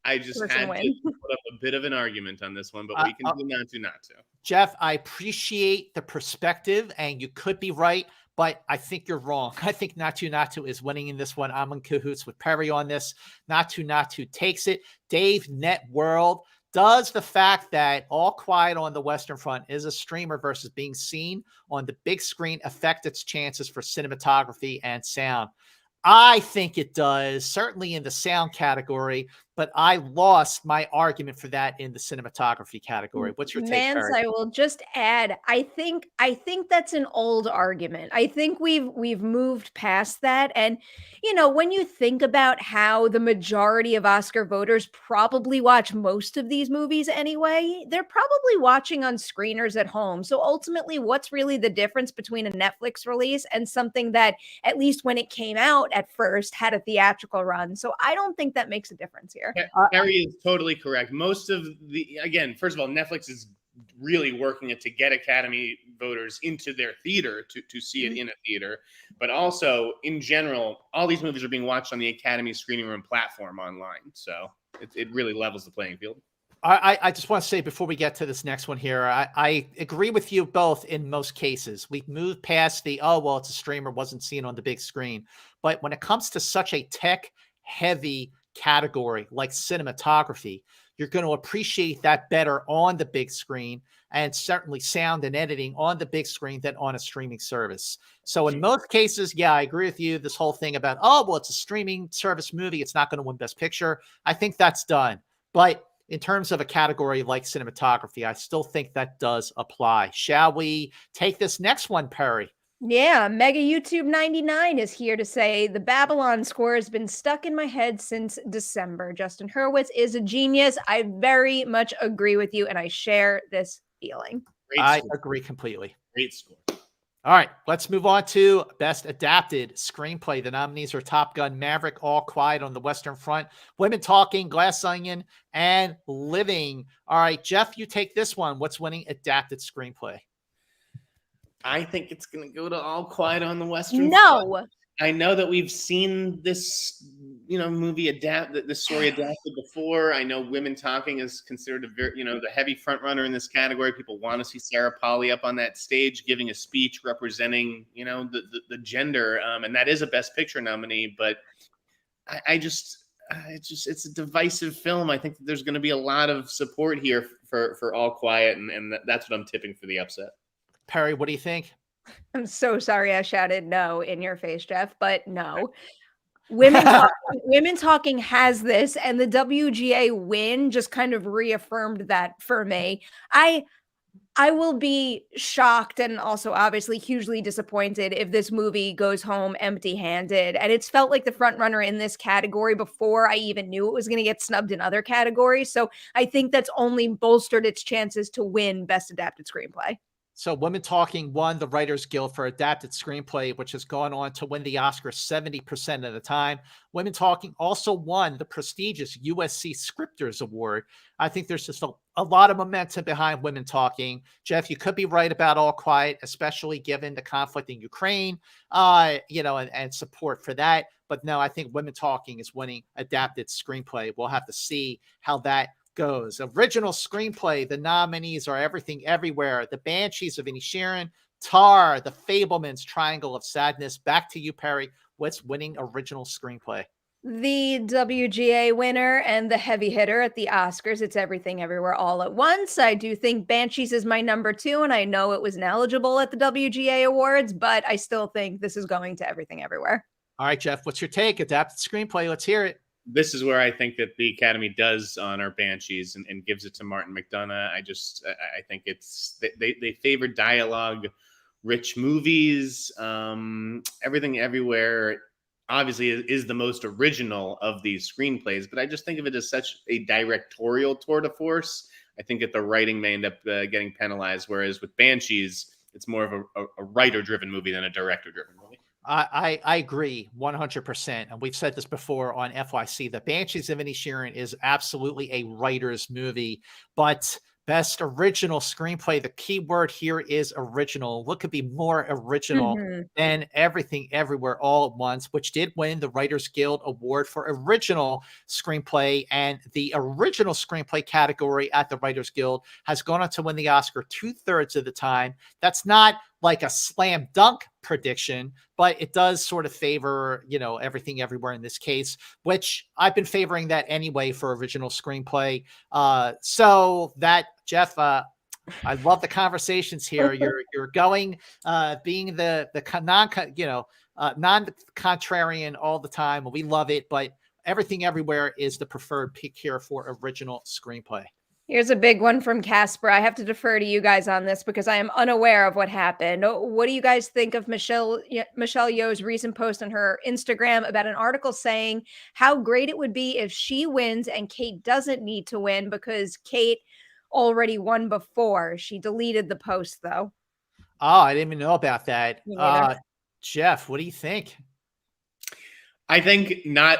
I just had win. to put up a bit of an argument on this one, but we can do not to. Jeff, I appreciate the perspective, and you could be right, but I think you're wrong. I think Not to is winning in this one. I'm in cahoots with Perri on this. Not to takes it. Dave, Net World. Does the fact that All Quiet on the Western Front is a streamer versus being seen on the big screen affect its chances for cinematography and sound? I think it does, certainly in the sound category, but I lost my argument for that in the cinematography category. What's your take, Perri? I will just add, I think that's an old argument. I think we've moved past that. And, when you think about how the majority of Oscar voters probably watch most of these movies anyway, they're probably watching on screeners at home. So ultimately, what's really the difference between a Netflix release and something that, at least when it came out at first, had a theatrical run? So I don't think that makes a difference here. Perri is totally correct. Most of again, first of all, Netflix is really working it to get Academy voters into their theater to see it in a theater. But also, in general, all these movies are being watched on the Academy screening room platform online. So it really levels the playing field. I just want to say before we get to this next one here, I agree with you both in most cases. We've moved past it's a streamer, wasn't seen on the big screen. But when it comes to such a tech-heavy category like cinematography, you're going to appreciate that better on the big screen, and certainly sound and editing on the big screen than on a streaming service. So in most cases, yeah, I agree with you. This whole thing about, it's a streaming service movie, it's not going to win Best Picture. I think that's done. But in terms of a category like cinematography, I still think that does apply. Shall we take this next one, Perri? Yeah, Mega YouTube 99 is here to say the Babylon score has been stuck in my head since December. Justin Hurwitz is a genius. I very much agree with you, and I share this feeling. I agree completely. Great score. All right, let's move on to Best Adapted Screenplay. The nominees are Top Gun Maverick, All Quiet on the Western Front, Women Talking, Glass Onion, and Living. All right, Jeff, you take this one. What's winning Adapted Screenplay? I think it's going to go to All Quiet on the Western Front. No. I know that we've seen this, movie this story adapted before. I know Women Talking is considered the heavy front runner in this category. People want to see Sarah Polley up on that stage giving a speech representing, the gender, and that is a Best Picture nominee. But it's a divisive film. I think that there's going to be a lot of support here for All Quiet, and that's what I'm tipping for the upset. Perri, what do you think? I'm so sorry I shouted no in your face, Jeff, but no. Women Talking has this, and the WGA win just kind of reaffirmed that for me. I will be shocked and also obviously hugely disappointed if this movie goes home empty-handed. And it's felt like the front runner in this category before I even knew it was going to get snubbed in other categories. So I think that's only bolstered its chances to win Best Adapted Screenplay. So Women Talking won the Writers Guild for Adapted Screenplay, which has gone on to win the Oscar 70% of the time. Women Talking also won the prestigious USC Scripters Award. I think there's just a lot of momentum behind Women Talking. Jeff, you could be right about All Quiet, especially given the conflict in Ukraine, and support for that. But no, I think Women Talking is winning Adapted Screenplay. We'll have to see how that goes. Original Screenplay, the nominees are Everything Everywhere, The Banshees of Inisherin, Tar, The Fabelmans, Triangle of Sadness. Back to you, Perri. What's winning Original Screenplay? The WGA winner and the heavy hitter at the Oscars. It's Everything Everywhere All at Once. I do think Banshees is my number 2, and I know it was ineligible at the WGA Awards, but I still think this is going to Everything Everywhere. All right, Jeff, what's your take? Adapted Screenplay. Let's hear it. This is where I think that the Academy does honor Banshees and gives it to Martin McDonagh. I think they favor dialogue rich movies. Everything Everywhere obviously is the most original of these screenplays, but I just think of it as such a directorial tour de force. I think that the writing may end up getting penalized, whereas with Banshees, it's more of a writer-driven movie than a director-driven movie. I agree 100%. And we've said this before on FYC. The Banshees of Inisherin is absolutely a writer's movie, but best original screenplay. The key word here is original. What could be more original than Everything Everywhere All at Once, which did win the Writers Guild Award for original screenplay. And the original screenplay category at the Writers Guild has gone on to win the Oscar 2/3 of the time. That's not like a slam dunk prediction, but it does sort of favor, Everything Everywhere in this case, which I've been favoring that anyway for original screenplay. So that, Jeff, I love the conversations here. You're going, being the non-contrarian all the time. We love it, but Everything Everywhere is the preferred pick here for original screenplay. Here's a big one from Casper. I have to defer to you guys on this because I am unaware of what happened. What do you guys think of Michelle Yeoh's recent post on her Instagram about an article saying how great it would be if she wins and Kate doesn't need to win because Kate already won before? She deleted the post, though. Oh, I didn't even know about that. Jeff, what do you think? I think not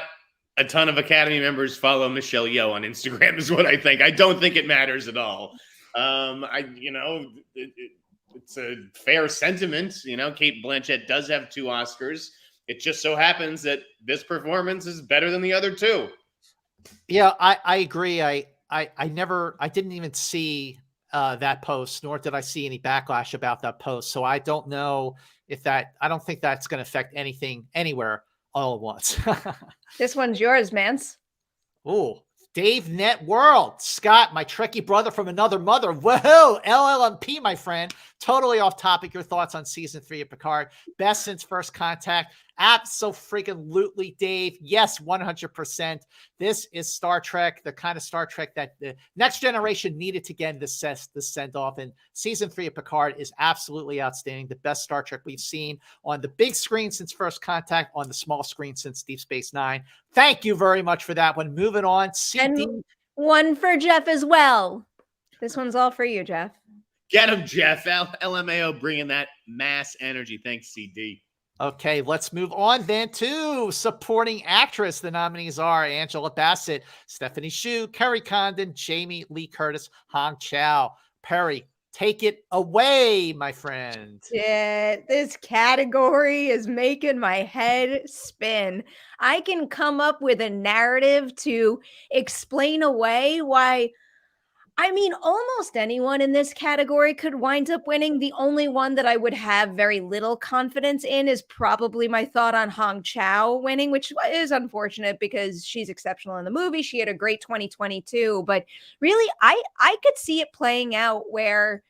a ton of Academy members follow Michelle Yeoh on Instagram is what I think. I don't think it matters at all. It's a fair sentiment. Kate Blanchett does have 2 Oscars. It just so happens that this performance is better than the other 2. Yeah, I agree. I didn't even see that post, nor did I see any backlash about that post. So I don't know I don't think that's going to affect anything anywhere all at once. This one's yours, Mance. Oh, Dave Net World. Scott, my Trekkie brother from another mother. Whoa, LLMP, my friend. Totally off topic. Your thoughts on season 3 of Picard? Best since First Contact. Absolutely, Dave. Yes, 100%. This is Star Trek, the kind of Star Trek that the next generation needed to get this send off. And season 3 of Picard is absolutely outstanding. The best Star Trek we've seen on the big screen since First Contact, on the small screen since Deep Space Nine. Thank you very much for that one. Moving on. And one for Jeff as well. This one's all for you, Jeff. Get him, Jeff. LMAO bringing that mass energy. Thanks, CD. Okay, let's move on then to supporting actress. The nominees are Angela Bassett, Stephanie Hsu, Kerry Condon, Jamie Lee Curtis, Hong Chow. Perri, take it away, my friend. Yeah, this category is making my head spin. I can come up with a narrative to explain away why. Almost anyone in this category could wind up winning. The only one that I would have very little confidence in is probably my thought on Hong Chow winning, which is unfortunate because she's exceptional in the movie. She had a great 2022, but really, I could see it playing out where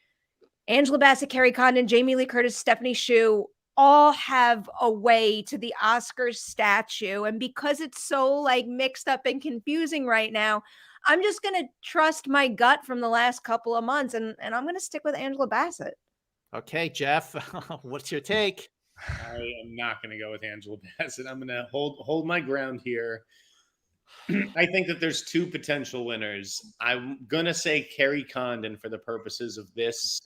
Angela Bassett, Kerry Condon, Jamie Lee Curtis, Stephanie Hsu all have a way to the Oscars statue. And because it's so mixed up and confusing right now, I'm just going to trust my gut from the last couple of months, and I'm going to stick with Angela Bassett. Okay, Jeff, what's your take? I am not going to go with Angela Bassett. I'm going to hold my ground here. I think that there's 2 potential winners. I'm going to say Kerry Condon for the purposes of this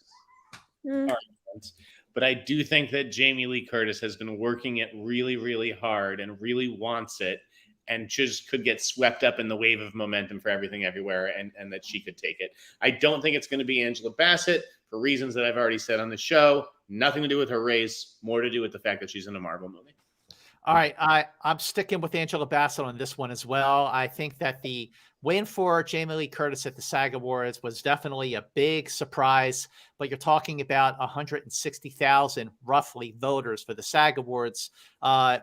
argument, but I do think that Jamie Lee Curtis has been working it really, really hard and really wants it, and just could get swept up in the wave of momentum for Everything Everywhere, and that she could take it. I don't think it's going to be Angela Bassett for reasons that I've already said on the show. Nothing to do with her race, more to do with the fact that she's in a Marvel movie. All right, I'm sticking with Angela Bassett on this one as well. I think that the win for Jamie Lee Curtis at the SAG Awards was definitely a big surprise, but you're talking about 160,000 roughly voters for the SAG Awards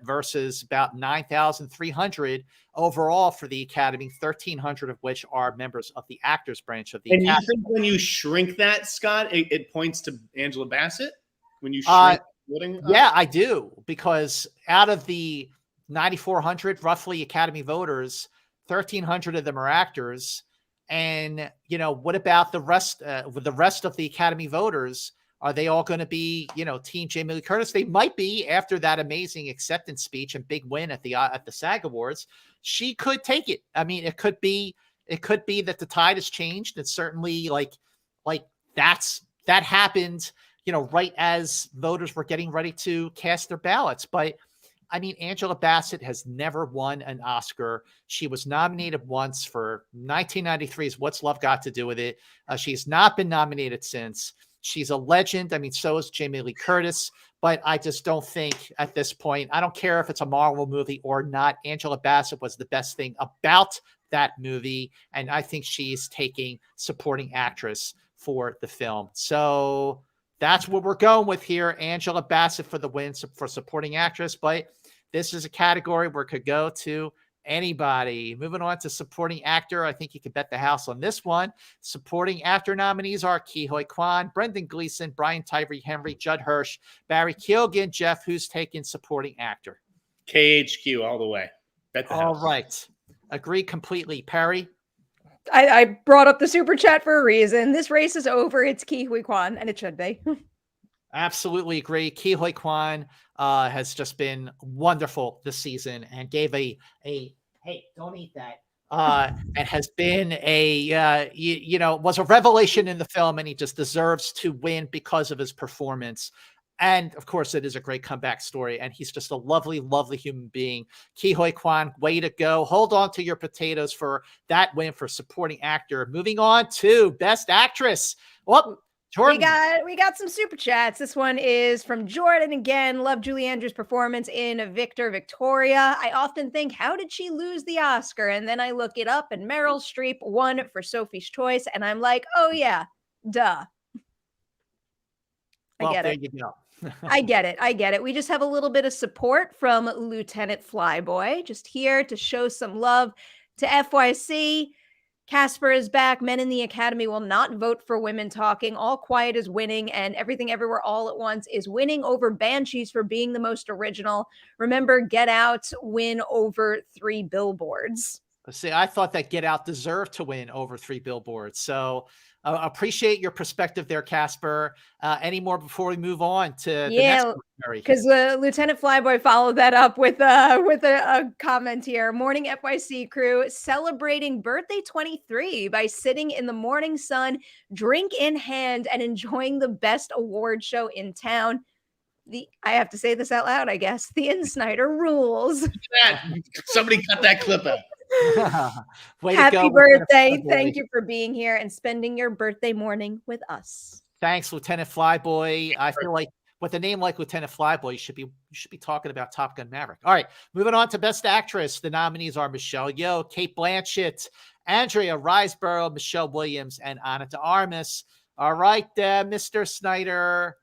versus about 9,300 overall for the Academy, 1,300 of which are members of the actors branch of the Academy. And you think when you shrink that, Scott, it points to Angela Bassett? When you shrink yeah, I do, because out of the 9,400 roughly Academy voters, 1,300 of them are actors. And, what about the rest? The rest of the Academy voters Are they all going to be, Team Jamie Lee Curtis? They might be after that amazing acceptance speech and big win at the SAG Awards. She could take it. I mean, it could be that the tide has changed. It's certainly like that happened, right as voters were getting ready to cast their ballots. But I mean, Angela Bassett has never won an Oscar. She was nominated once for 1993's What's Love Got to Do with It. She's not been nominated since. She's a legend. I mean, so is Jamie Lee Curtis. But I just don't think at this point, I don't care if it's a Marvel movie or not, Angela Bassett was the best thing about that movie. And I think she's taking supporting actress for the film. So that's what we're going with here. Angela Bassett for the win for supporting actress. But this is a category where it could go to anybody. Moving on to supporting actor, I think you can bet the house on this one. Supporting actor nominees are Ke Huy Quan, Brendan Gleeson, Brian Tyree Henry, Judd Hirsch, Barry Keoghan. Jeff, who's taking supporting actor? KHQ all the way. Bet the house. All right. Agree completely. Perry? I brought up the super chat for a reason. This race is over. It's Ke Huy Quan, and it should be. Absolutely agree. Ke Huy Quan has just been wonderful this season and gave a hey, don't eat that. And has been was a revelation in the film, and he just deserves to win because of his performance. And of course, it is a great comeback story, and he's just a lovely, lovely human being. Ke Huy Quan, way to go. Hold on to your potatoes for that win for supporting actor. Moving on to Best Actress. Well, Jordan. We got some super chats. This one is from Jordan again. Love Julie Andrews' performance in Victor Victoria. I often think, how did she lose the Oscar? And then I look it up, and Meryl Streep won for Sophie's Choice, and I'm like, oh yeah, duh. Well, I get there it. You go. I get it. We just have a little bit of support from Lieutenant Flyboy, just here to show some love to FYC. Casper is back. Men in the Academy will not vote for Women Talking. All Quiet is winning, and Everything Everywhere All at Once is winning over Banshees for being the most original. Remember, Get Out win over 3 billboards. See, I thought that Get Out deserved to win over 3 billboards. So appreciate your perspective there, Casper. Any more before we move on to the next one? Because Lieutenant Flyboy followed that up with a comment here. Morning FYC crew celebrating birthday 23 by sitting in the morning sun, drink in hand, and enjoying the best award show in town. I have to say this out loud, I guess. The Snyder rules. Somebody cut that clip out. Happy birthday. Thank you for being here and spending your birthday morning with us. Thanks, Lieutenant Flyboy. I feel like with a name like Lieutenant Flyboy, you should be talking about Top Gun Maverick. All right, moving on to Best Actress. The nominees are Michelle Yeoh, Cate Blanchett, Andrea Riseborough, Michelle Williams, and Ana de Armas. All right, Mr. Snyder.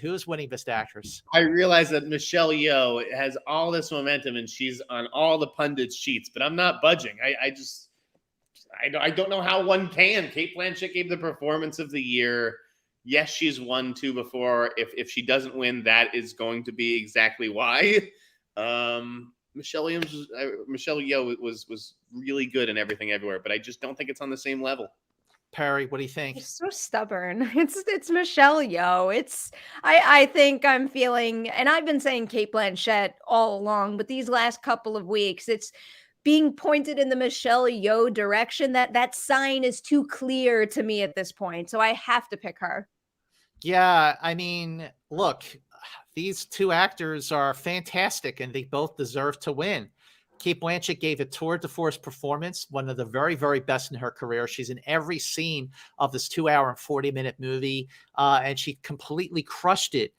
Who's winning Best Actress? I realize that Michelle Yeoh has all this momentum and she's on all the pundits' sheets, but I'm not budging. I don't know how one can. Cate Blanchett gave the performance of the year. Yes, she's won 2 before. If she doesn't win, that is going to be exactly why. Michelle Yeoh was really good in Everything Everywhere, but I just don't think it's on the same level. Perry, what do you think? You're so stubborn. It's Michelle Yeoh. I think I'm feeling, and I've been saying Cate Blanchett all along, but these last couple of weeks, it's being pointed in the Michelle Yeoh direction. That sign is too clear to me at this point. So I have to pick her. Yeah, I mean, look, these 2 actors are fantastic and they both deserve to win. Cate Blanchett gave a tour de force performance, one of the very, very best in her career. She's in every scene of this 2-hour and 40-minute movie, and she completely crushed it.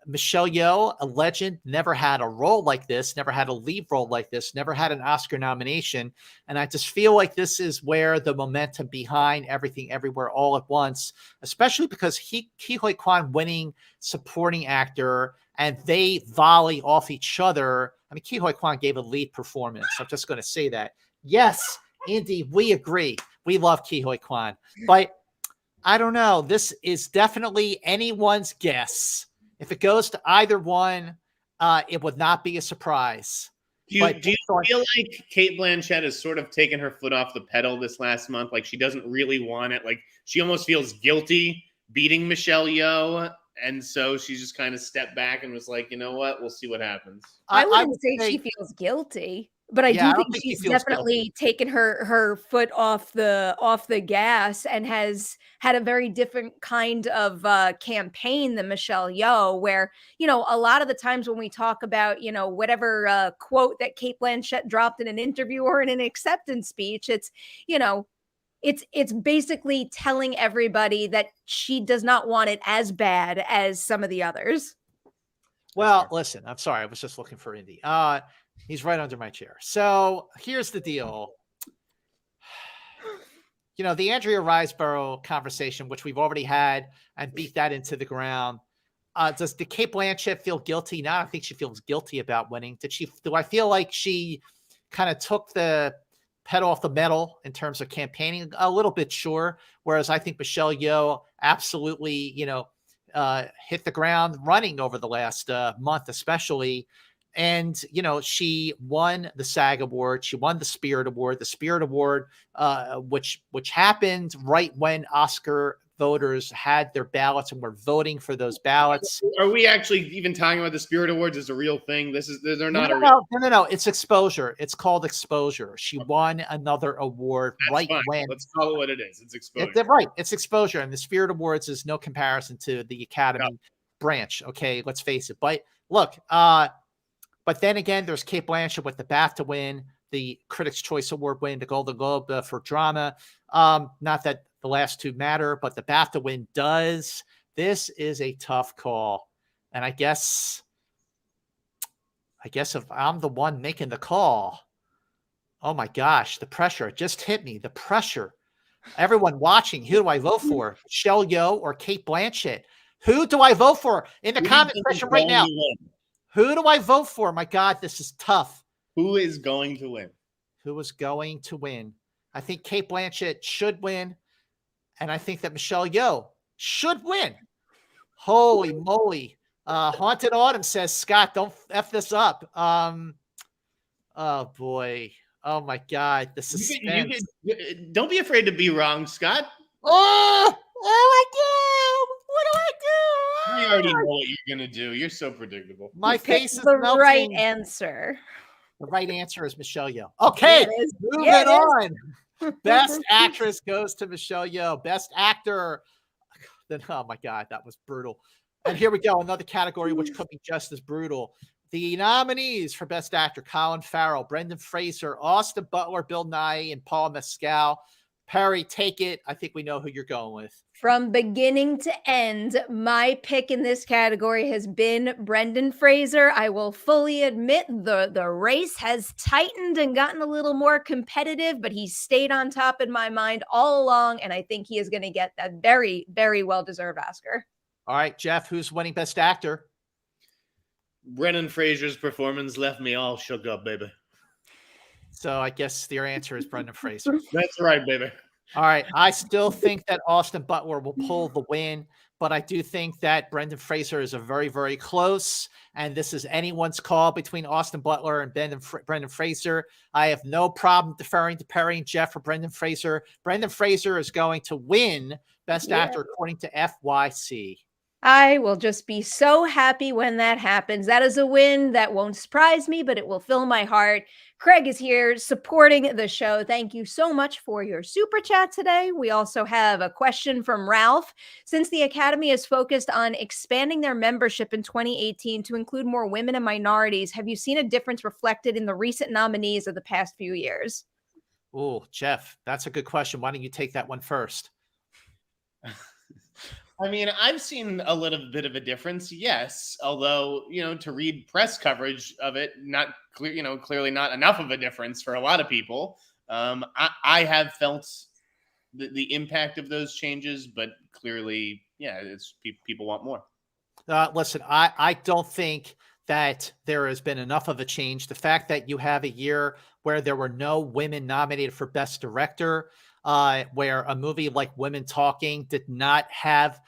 Michelle Yeoh, a legend, never had a role like this, never had a lead role like this, never had an Oscar nomination. And I just feel like this is where the momentum behind Everything Everywhere All at Once, especially because Ke Huy Quan winning supporting actor and they volley off each other. I mean, Ke Huy Quan gave a lead performance. I'm just going to say that. Yes, Indy, we agree. We love Ke Huy Quan. But I don't know. This is definitely anyone's guess. If it goes to either one, it would not be a surprise. Do you feel like Cate Blanchett has sort of taken her foot off the pedal this last month? Like she doesn't really want it. Like she almost feels guilty beating Michelle Yeoh. And so she just kind of stepped back and was like, you know what? We'll see what happens. I would wouldn't say she feels guilty, but I do I don't think think she she's feels definitely taken her foot off the gas and has had a very different kind of campaign than Michelle Yeoh, where, you know, a lot of the times when we talk about, you know, whatever quote that Cate Blanchett dropped in an interview or in an acceptance speech, it's, you know, it's basically telling everybody that she does not want it as bad as some of the others. Well, listen, I'm sorry. I was just looking for Indy. He's right under my chair. So here's the deal. You know, the Andrea Riseborough conversation, which we've already had and beat that into the ground. Did Cate Blanchett feel guilty? No, I don't think she feels guilty about winning. Do I feel like she kind of took the pedal off the metal in terms of campaigning? A little bit, sure. Whereas I think Michelle Yeoh absolutely, you know, hit the ground running over the last month, especially. And, you know, she won the SAG Award. She won the Spirit Award. The Spirit Award, which happened right when Oscar voters had their ballots and were voting for those ballots. Are we actually even talking about the Spirit Awards as a real thing? They're not No. It's exposure. It's called exposure. She won another award. That's fine. When let's call it what it is. It's exposure. Right. It's exposure. And the Spirit Awards is no comparison to the Academy branch. Okay, let's face it. But look, but then again, there's Cate Blanchett with the BAFTA win, the Critics' Choice Award win, the Golden Globe for drama. Not that the last two matter, but the BAFTA win does. This is a tough call. And I guess if I'm the one making the call, oh my gosh, the pressure just hit me. The pressure. Everyone watching, who do I vote for? Michelle Yeoh or Cate Blanchett? Who do I vote for? In the comment section right now. Who do I vote for? My God, this is tough. Who is going to win? Who is going to win? I think Cate Blanchett should win. And I think that Michelle Yeoh should win. Holy moly. Haunted Autumn says, Scott, don't F this up. Oh, boy. Oh, my God. The suspense. Don't be afraid to be wrong, Scott. Oh, my God. What do I do? I already know what you're going to do. You're so predictable. My face is the melting. right answer. The right answer is Michelle Yeoh. Okay, moving on. Best actress goes to Michelle Yeoh. Best actor. Then, oh my God, that was brutal. And here we go. Another category which could be just as brutal. The nominees for Best Actor: Colin Farrell, Brendan Fraser, Austin Butler, Bill Nighy, and Paul Mescal. Perri, take it. I think we know who you're going with. From beginning to end, my pick in this category has been Brendan Fraser. I will fully admit the race has tightened and gotten a little more competitive, but he stayed on top in my mind all along, and I think he is going to get that very, very well-deserved Oscar. All right, Jeff, who's winning Best Actor? Brendan Fraser's performance left me all shook up, baby. So I guess your answer is Brendan Fraser. That's right, baby. All right. I still think that Austin Butler will pull the win, but I do think that Brendan Fraser is a very, very close, and this is anyone's call between Austin Butler and Brendan Fraser. I have no problem deferring to Perri and Jeff for Brendan Fraser. Brendan Fraser is going to win Best Actor according to FYC. I will just be so happy when that happens. That is a win that won't surprise me, but it will fill my heart. Craig is here supporting the show. Thank you so much for your super chat today. We also have a question from Ralph. Since the Academy is focused on expanding their membership in 2018 to include more women and minorities, have you seen a difference reflected in the recent nominees of the past few years? Oh, Jeff, that's a good question. Why don't you take that one first? I mean, I've seen a little bit of a difference, yes. Although, to read press coverage of it, not clear, clearly not enough of a difference for a lot of people. I have felt the impact of those changes, but clearly, it's people want more. Listen, I don't think that there has been enough of a change. The fact that you have a year where there were no women nominated for Best Director, where a movie like Women Talking did not have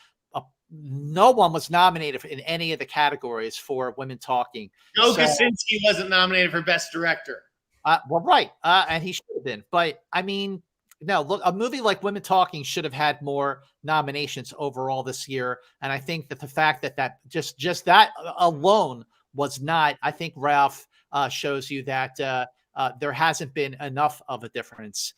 no one was nominated in any of the categories for Women Talking. Joe Kosinski wasn't nominated for Best Director. Well, right. And he should have been. But I mean, no, look, a movie like Women Talking should have had more nominations overall this year. And I think that the fact that just that alone was not, I think Ralph shows you that there hasn't been enough of a difference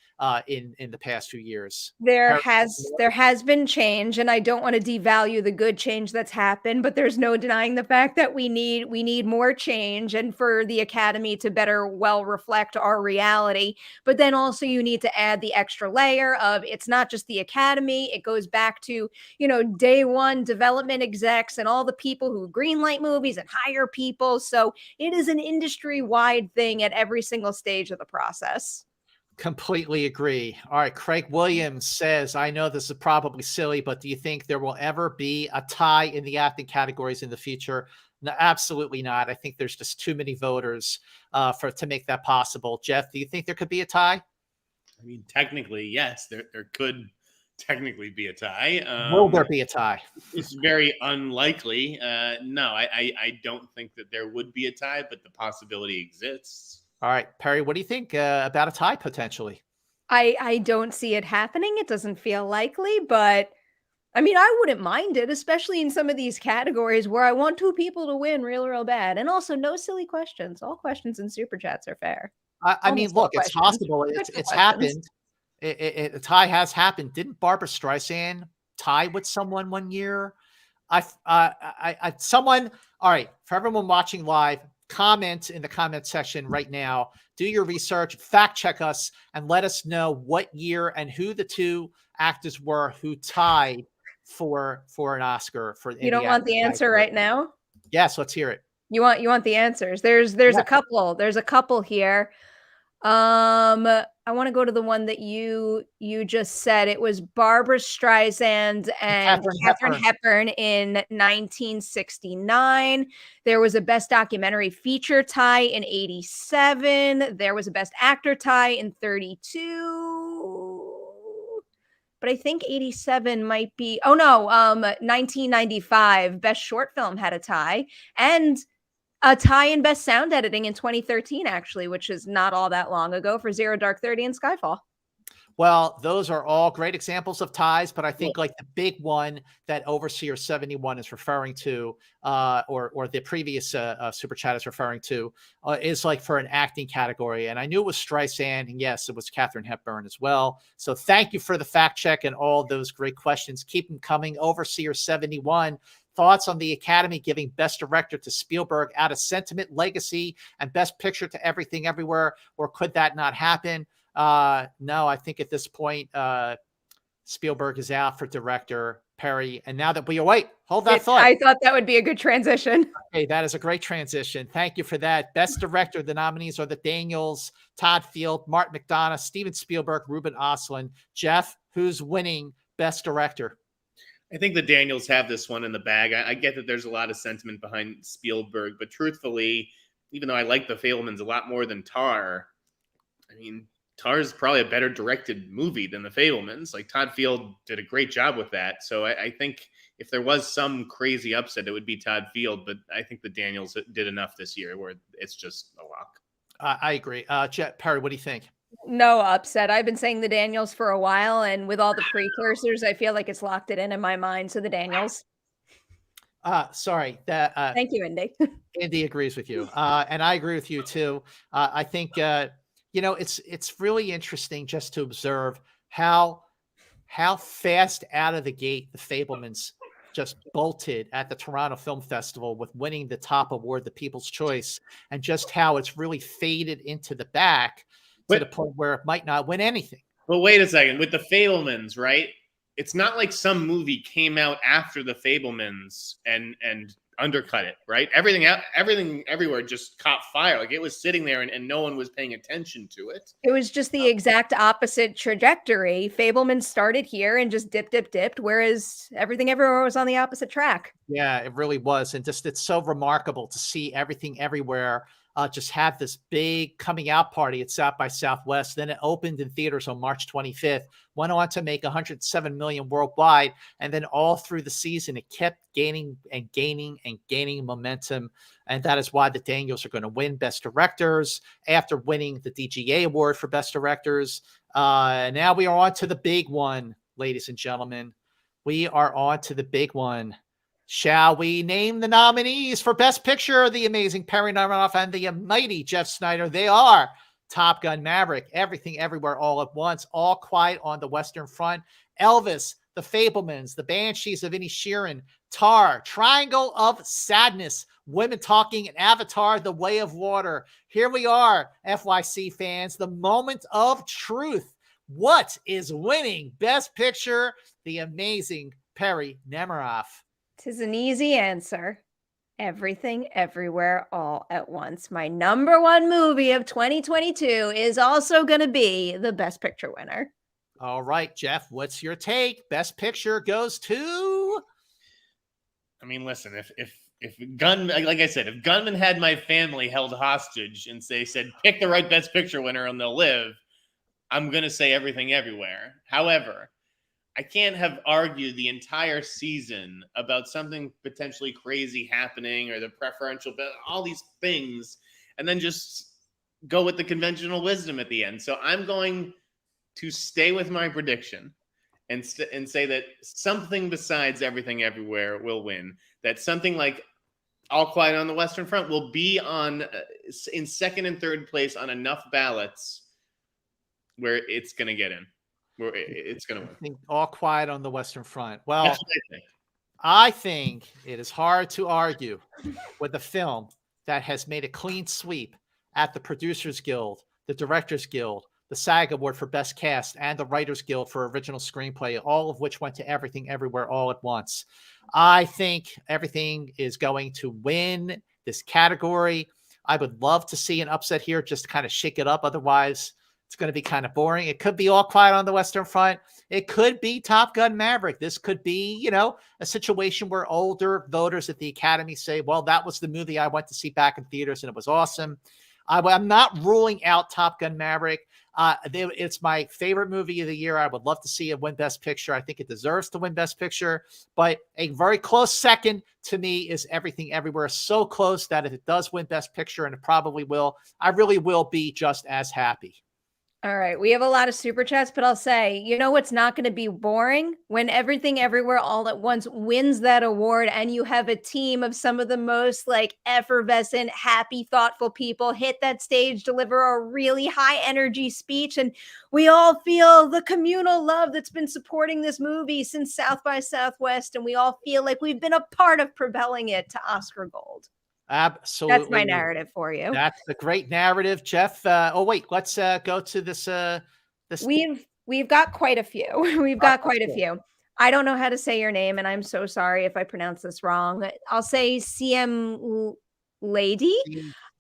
in the past few years. There has been change, and I don't want to devalue the good change that's happened, but there's no denying the fact that we need more change, and for the Academy to better well reflect our reality. But then also you need to add the extra layer of it's not just the Academy, it goes back to, day one development execs and all the people who greenlight movies and hire people. So it is an industry-wide thing at every single stage of the process. Completely agree. All right. Craig Williams says, I know this is probably silly, but do you think there will ever be a tie in the acting categories in the future? No, absolutely not. I think there's just too many voters to make that possible. Jeff, do you think there could be a tie? I mean, technically, yes, there could technically be a tie. Will there be a tie? It's very unlikely. No, I don't think that there would be a tie, but the possibility exists. All right, Perri, what do you think about a tie potentially? I don't see it happening. It doesn't feel likely, but I mean, I wouldn't mind it, especially in some of these categories where I want two people to win real bad. And also, no silly questions. All questions in super chats are fair. I mean, look, it's possible. It's happened. A tie has happened. Didn't Barbara Streisand tie with someone one year? Someone. All right, for everyone watching live, comment in the comment section right now. Do your research, fact check us, and let us know what year and who the two actors were who tied for an Oscar for. You don't want the answer right now? Yes, let's hear it. You want the answers. There's a couple. There's a couple here. I want to go to the one that you just said. It was Barbara Streisand and Katharine Hepburn in 1969. There was a Best Documentary Feature tie in 87. There was a Best Actor tie in 32. But I think 87 might be, 1995 Best Short Film had a tie, and a tie in Best Sound Editing in 2013, actually, which is not all that long ago, for Zero Dark 30 and Skyfall. Well, those are all great examples of ties, but I think like the big one that Overseer 71 is referring to, or the previous super chat is referring to, is like for an acting category. And I knew it was Streisand, and yes, it was Katharine Hepburn as well. So thank you for the fact check and all those great questions. Keep them coming. Overseer 71. Thoughts on the Academy giving Best Director to Spielberg out of sentiment, legacy, and Best Picture to Everything Everywhere, or could that not happen? No, I think at this point, Spielberg is out for director. Perri, and now that hold that thought. I thought that would be a good transition. Okay, that is a great transition. Thank you for that. Best Director, the nominees are the Daniels, Todd Field, Martin McDonagh, Steven Spielberg, Ruben Östlund. Jeff, who's winning Best Director? I think the Daniels have this one in the bag. I get that there's a lot of sentiment behind Spielberg, but truthfully, even though I like The Fabelmans a lot more than Tar, I mean, Tar is probably a better directed movie than The Fabelmans. Like, Todd Field did a great job with that. So I think if there was some crazy upset, it would be Todd Field, but I think the Daniels did enough this year where it's just a lock. I agree. Perri, what do you think? No upset. I've been saying the Daniels for a while, and with all the precursors, I feel like it's locked it in my mind. So the Daniels. Sorry. Thank you, Indy. Indy agrees with you, and I agree with you too. I think it's really interesting just to observe how fast out of the gate the Fabelmans just bolted at the Toronto Film Festival with winning the top award, the People's Choice, and just how it's really faded into the back to the point where it might not win anything. But wait a second, with the Fabelmans, right? It's not like some movie came out after the Fabelmans and undercut it, right? Everything everywhere just caught fire. Like, it was sitting there and no one was paying attention to it. It was just the exact opposite trajectory. Fabelman started here and just dipped, whereas Everything Everywhere was on the opposite track. Yeah, it really was. And just, it's so remarkable to see Everything Everywhere just have this big coming out party at South by Southwest. Then it opened in theaters on March 25th, went on to make 107 million worldwide. And then all through the season, it kept gaining and gaining and gaining momentum. And that is why the Daniels are going to win Best Directors after winning the DGA Award for Best Directors. Now we are on to the big one, ladies and gentlemen. We are on to the big one. Shall we name the nominees for Best Picture? The amazing Perri Nemiroff and the mighty Jeff Snyder. They are Top Gun Maverick, Everything Everywhere All at Once, All Quiet on the Western Front, Elvis, The Fabelmans, The Banshees of Inisherin, Tar, Triangle of Sadness, Women Talking, and Avatar, The Way of Water. Here we are, FYC fans, the moment of truth. What is winning Best Picture? The amazing Perri Nemiroff. 'Tis an easy answer. Everything, Everywhere, All at Once. My number one movie of 2022 is also going to be the Best Picture winner. All right, Jeff, what's your take? Best Picture goes to... I mean, listen, if Gunman, like I said, if Gunman had my family held hostage and said, pick the right Best Picture winner and they'll live, I'm going to say Everything Everywhere. However, I can't have argued the entire season about something potentially crazy happening or the preferential, all these things, and then just go with the conventional wisdom at the end. So I'm going to stay with my prediction and say that something besides Everything Everywhere will win. That something like All Quiet on the Western Front will be in second and third place on enough ballots where it's going to get in. Where it's going to win. I think All Quiet on the Western Front. Well, that's what I think. I think it is hard to argue with a film that has made a clean sweep at the Producers Guild, the Directors Guild, the SAG Award for Best Cast, and the Writers Guild for Original Screenplay, all of which went to Everything Everywhere All at Once. I think Everything is going to win this category. I would love to see an upset here just to kind of shake it up. Otherwise, it's going to be kind of boring. It could be All Quiet on the Western Front. It could be Top Gun Maverick. This could be, a situation where older voters at the Academy say, well, that was the movie I went to see back in theaters and it was awesome. I'm not ruling out Top Gun Maverick. It's my favorite movie of the year. I would love to see it win Best Picture. I think it deserves to win Best Picture, but a very close second to me is Everything Everywhere. So close that if it does win Best Picture, and it probably will, I really will be just as happy. All right. We have a lot of super chats, but I'll say, what's not going to be boring? When Everything Everywhere All at Once wins that award and you have a team of some of the most effervescent, happy, thoughtful people hit that stage, deliver a really high energy speech. And we all feel the communal love that's been supporting this movie since South by Southwest. And we all feel like we've been a part of propelling it to Oscar gold. Absolutely. That's my narrative for you. That's a great narrative, Jeff. Let's go to this. We've got quite a few. We've got quite a few. I don't know how to say your name, and I'm so sorry if I pronounce this wrong. I'll say CM Lady.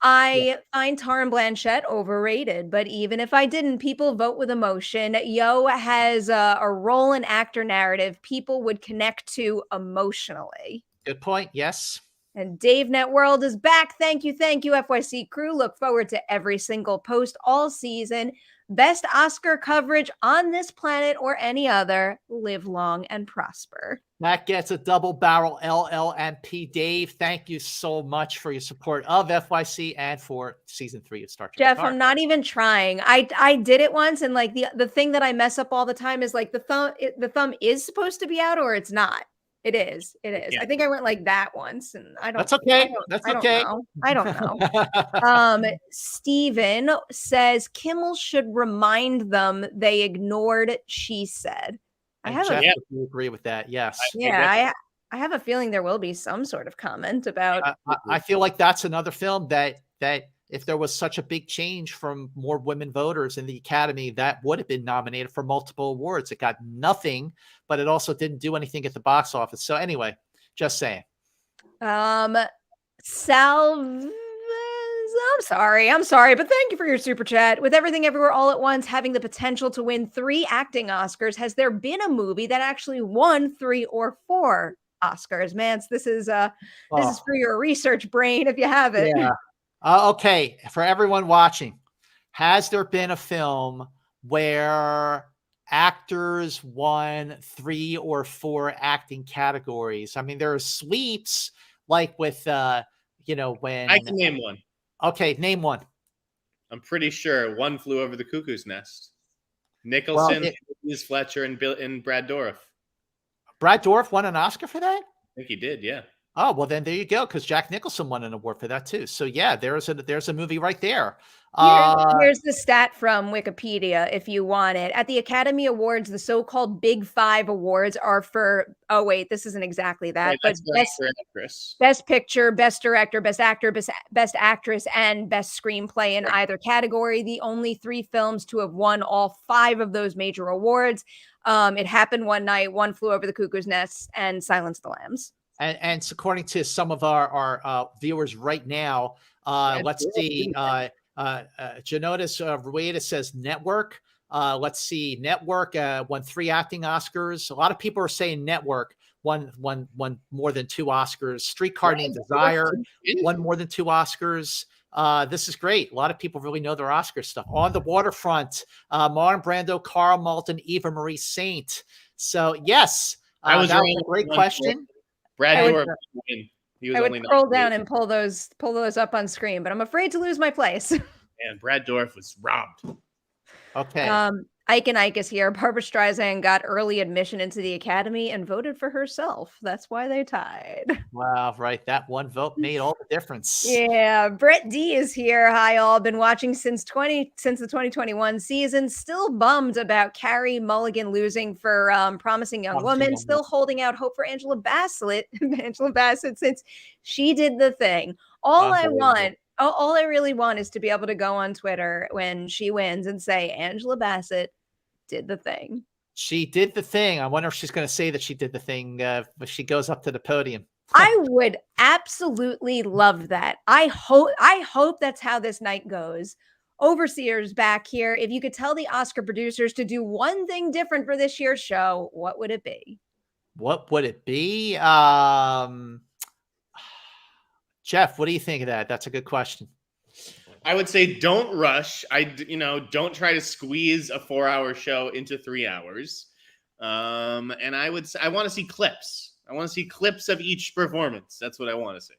I find Taron Blanchett overrated, but even if I didn't, people vote with emotion. Yo has a role and actor narrative people would connect to emotionally. Good point. Yes. And Dave Networld is back. Thank you, FYC crew. Look forward to every single post all season. Best Oscar coverage on this planet or any other. Live long and prosper. That gets a double barrel LLMP. Dave, thank you so much for your support of FYC and for season 3 of Star Trek. Jeff, I'm not even trying. I did it once, and the thing that I mess up all the time is the thumb is supposed to be out or it's not. It is. Yeah. I think I went like that once, and I don't. That's okay. I don't know. Steven says Kimmel should remind them they ignored She Said. I agree with that. Yes. I have a feeling there will be some sort of comment about. I feel like that's another film that if there was such a big change from more women voters in the Academy, that would have been nominated for multiple awards. It got nothing, but it also didn't do anything at the box office. So anyway, just saying. I'm sorry, but thank you for your super chat. With Everything Everywhere All at Once having the potential to win 3 acting Oscars, has there been a movie that actually won 3 or 4 Oscars? Man, this is for your research brain if you have it. Yeah. Okay, for everyone watching, has there been a film where actors won 3 or 4 acting categories? I mean, there are sweeps like with I when can name one. okay, name one. I'm pretty sure One Flew Over the Cuckoo's Nest. Well, Nicholson, Louise Fletcher, and Brad Dourif. Brad Dourif won an Oscar for that? I think he did, yeah. Oh, well then there you go, because Jack Nicholson won an award for that too. So yeah, there's a movie right there. Here's the stat from Wikipedia if you want it. At the Academy Awards, the so-called Big Five awards are for, oh wait, this isn't exactly that, Right, but that's for actor, actress. best picture, best director, best actor, best actress, and best screenplay in either category. The only 3 films to have won all 5 of those major awards. It Happened One Night, One Flew Over the Cuckoo's Nest, and Silence of the Lambs. And according to some of our viewers right now, let's see. Janotis Rueda says Network. Let's see. Network won 3 acting Oscars. A lot of people are saying Network won more than 2 Oscars. Streetcar Named Desire won more than 2 Oscars. This is great. A lot of people really know their Oscar stuff. On the Waterfront, Marlon Brando, Carl Malton, Eva Marie Saint. So yes, I was that wrong was a with great one question. Brad I would- Dourif win. He was I would only scroll nominated. down and pull those up on screen, but I'm afraid to lose my place. And Brad Dourif was robbed. Okay. Ike and Ike is here. Barbara Streisand got early admission into the Academy and voted for herself. That's why they tied. Wow, right. That one vote made all the difference. Yeah, Brett D is here. Hi, all. Been watching since the 2021 season. Still bummed about Carrie Mulligan losing for Promising Young Woman. Still holding out hope for Angela Bassett. Angela Bassett, since she did the thing. All I really want is to be able to go on Twitter when she wins and say Angela Bassett did the thing. She did the thing. I wonder if she's going to say that she did the thing when she goes up to the podium. I would absolutely love that. I hope that's how this night goes. Overseer's back here. If you could tell the Oscar producers to do one thing different for this year's show, what would it be? What would it be? Jeff, what do you think of that? That's a good question. I would say don't rush. Don't try to squeeze a 4-hour show into 3 hours. And I want to see clips. I want to see clips of each performance. That's what I want to see.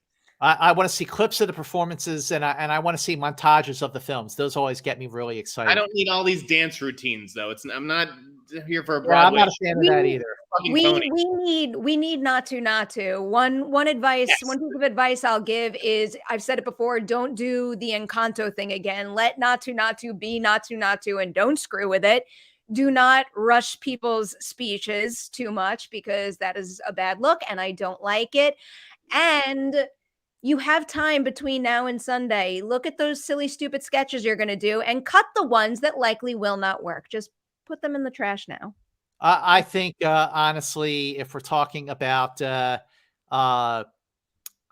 I want to see clips of the performances, and I want to see montages of the films. Those always get me really excited. I don't need all these dance routines, though. I'm not here for a Broadway. I'm not a fan of that either. We need not to. One advice, Yes. one piece of advice I'll give is, I've said it before, don't do the Encanto thing again. Let not to be not to, and don't screw with it. Do not rush people's speeches too much, because that is a bad look and I don't like it. And you have time between now and Sunday. Look at those silly, stupid sketches you're going to do and cut the ones that likely will not work. Just put them in the trash now. I think, honestly, if we're talking about, well,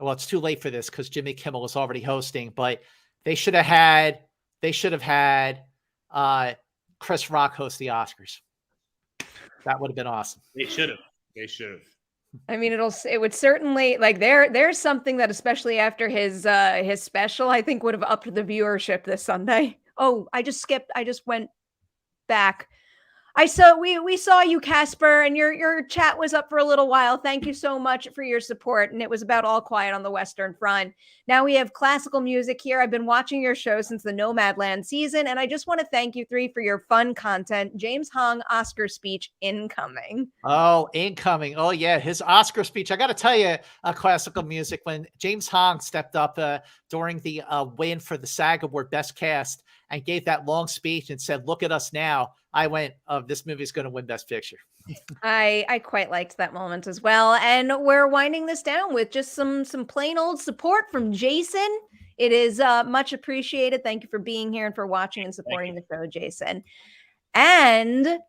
it's too late for this because Jimmy Kimmel is already hosting, but they should have had Chris Rock host the Oscars. That would have been awesome. They should have. I mean, it would certainly, like, there's something that, especially after his special, I think would have upped the viewership this Sunday. Oh, I just went back. We saw you, Casper, and your chat was up for a little while. Thank you so much for your support. And it was about All Quiet on the Western Front. Now we have classical music here. I've been watching your show since the Nomadland season, and I just want to thank you 3 for your fun content. James Hong Oscar speech incoming. Oh, incoming. Oh yeah, his Oscar speech. I got to tell you, classical music, when James Hong stepped up during the win for the SAG Award Best Cast and gave that long speech and said, "Look at us now." I went, "Oh, this movie's going to win Best Picture." I quite liked that moment as well. And we're winding this down with just some plain old support from Jason. It is much appreciated. Thank you for being here and for watching and supporting the show, Jason. And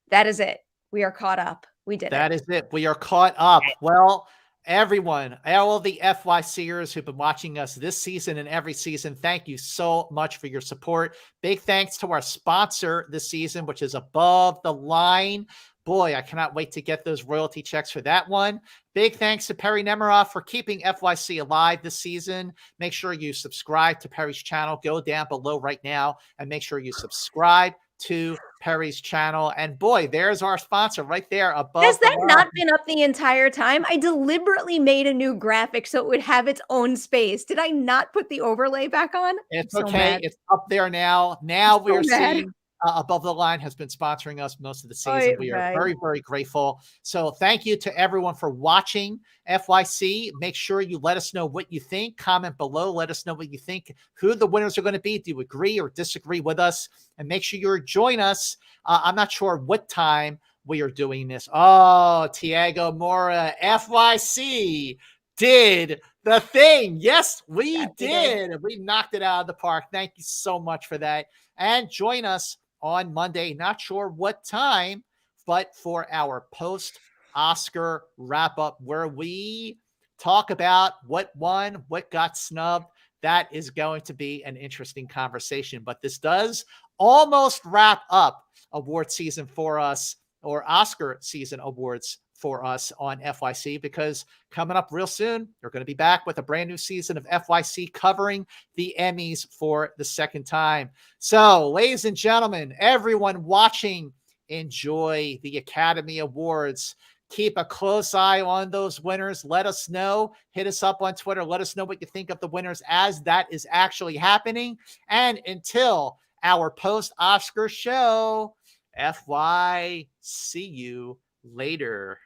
that is it. We are caught up. We did it. That is it. We are caught up. Well, everyone, all the FYCers who've been watching us this season and every season, thank you so much for your support. Big thanks to our sponsor this season, which is Above the Line. Boy, I cannot wait to get those royalty checks for that one. Big thanks to Perri Nemiroff for keeping FYC alive this season. Make sure you subscribe to Perri's channel. Go down below right now and make sure you subscribe to Perri's channel. And boy, there's our sponsor right there above. Has that not been up the entire time? I deliberately made a new graphic so it would have its own space. Did I not put the overlay back on? It's okay. It's up there now. Now we're seeing Above the Line has been sponsoring us most of the season. We are very, very grateful. So thank you to everyone for watching FYC. Make sure you let us know what you think. Comment below. Let us know what you think, who the winners are going to be. Do you agree or disagree with us? And make sure you join us. I'm not sure what time we are doing this. Oh, Tiago Mora, FYC did the thing. Yes, we did. We knocked it out of the park. Thank you so much for that. And join us on Monday, not sure what time, but for our post-Oscar wrap-up where we talk about what won, what got snubbed. That is going to be an interesting conversation. But this does almost wrap up award season for us, or Oscar season awards for us on FYC, because coming up real soon, we're going to be back with a brand new season of FYC covering the Emmys for the second time. So, ladies and gentlemen, everyone watching, enjoy the Academy Awards. Keep a close eye on those winners. Let us know. Hit us up on Twitter. Let us know what you think of the winners as that is actually happening. And until our post-Oscar show, FY, see you later.